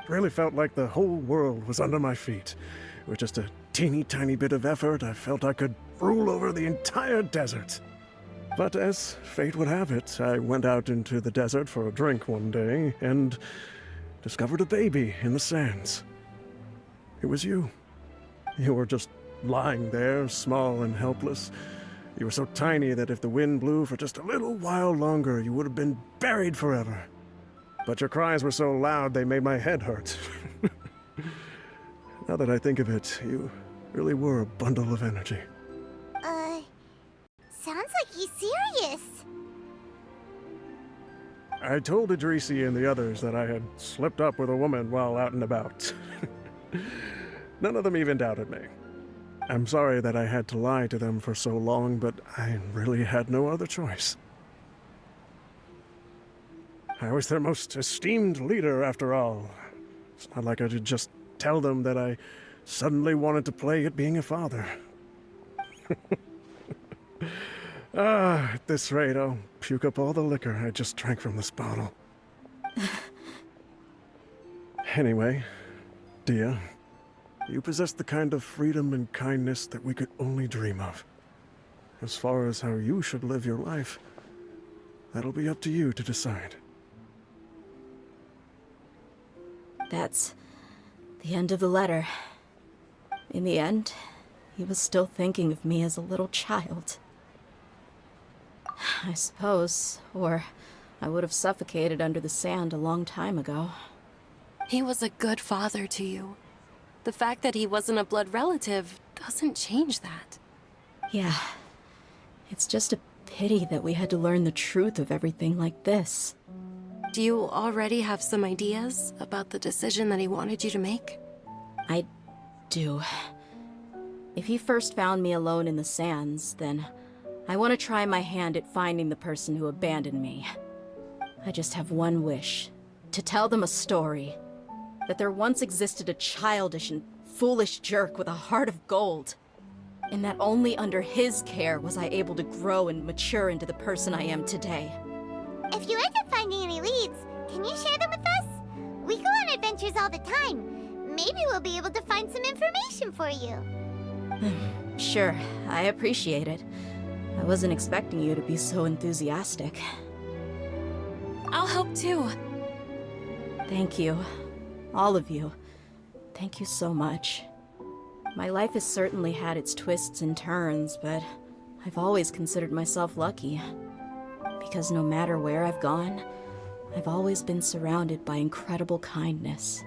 Really felt like the whole world was under my feet. With just a teeny tiny bit of effort, I felt I could rule over the entire desert. But as fate would have it, I went out into the desert for a drink one day, and discovered a baby in the sands. It was you. You were just lying there, small and helpless. You were so tiny that if the wind blew for just a little while longer, you would have been buried forever. But your cries were so loud they made my head hurt. Now that I think of it, you really were a bundle of energy. Sounds like he's serious. I told Idrisi and the others that I had slipped up with a woman while out and about. None of them even doubted me. I'm sorry that I had to lie to them for so long, but I really had no other choice. I was their most esteemed leader, after all. It's not like I could just tell them that I suddenly wanted to play at being a father. At this rate, I'll puke up all the liquor I just drank from this bottle. Anyway, Dehya, you possess the kind of freedom and kindness that we could only dream of. As far as how you should live your life, that'll be up to you to decide. That's the end of the letter. In the end, he was still thinking of me as a little child. I suppose, or I would have suffocated under the sand a long time ago. He was a good father to you. The fact that he wasn't a blood relative doesn't change that. Yeah. It's just a pity that we had to learn the truth of everything like this. Do you already have some ideas about the decision that he wanted you to make? I do. If he first found me alone in the sands, then I want to try my hand at finding the person who abandoned me. I just have one wish. To tell them a story. That there once existed a childish and foolish jerk with a heart of gold. And that only under his care was I able to grow and mature into the person I am today. If you end up finding any leads, can you share them with us? We go on adventures all the time. Maybe we'll be able to find some information for you. Sure, I appreciate it. I wasn't expecting you to be so enthusiastic. I'll help too. Thank you. All of you. Thank you so much. My life has certainly had its twists and turns, but I've always considered myself lucky. Because no matter where I've gone, I've always been surrounded by incredible kindness.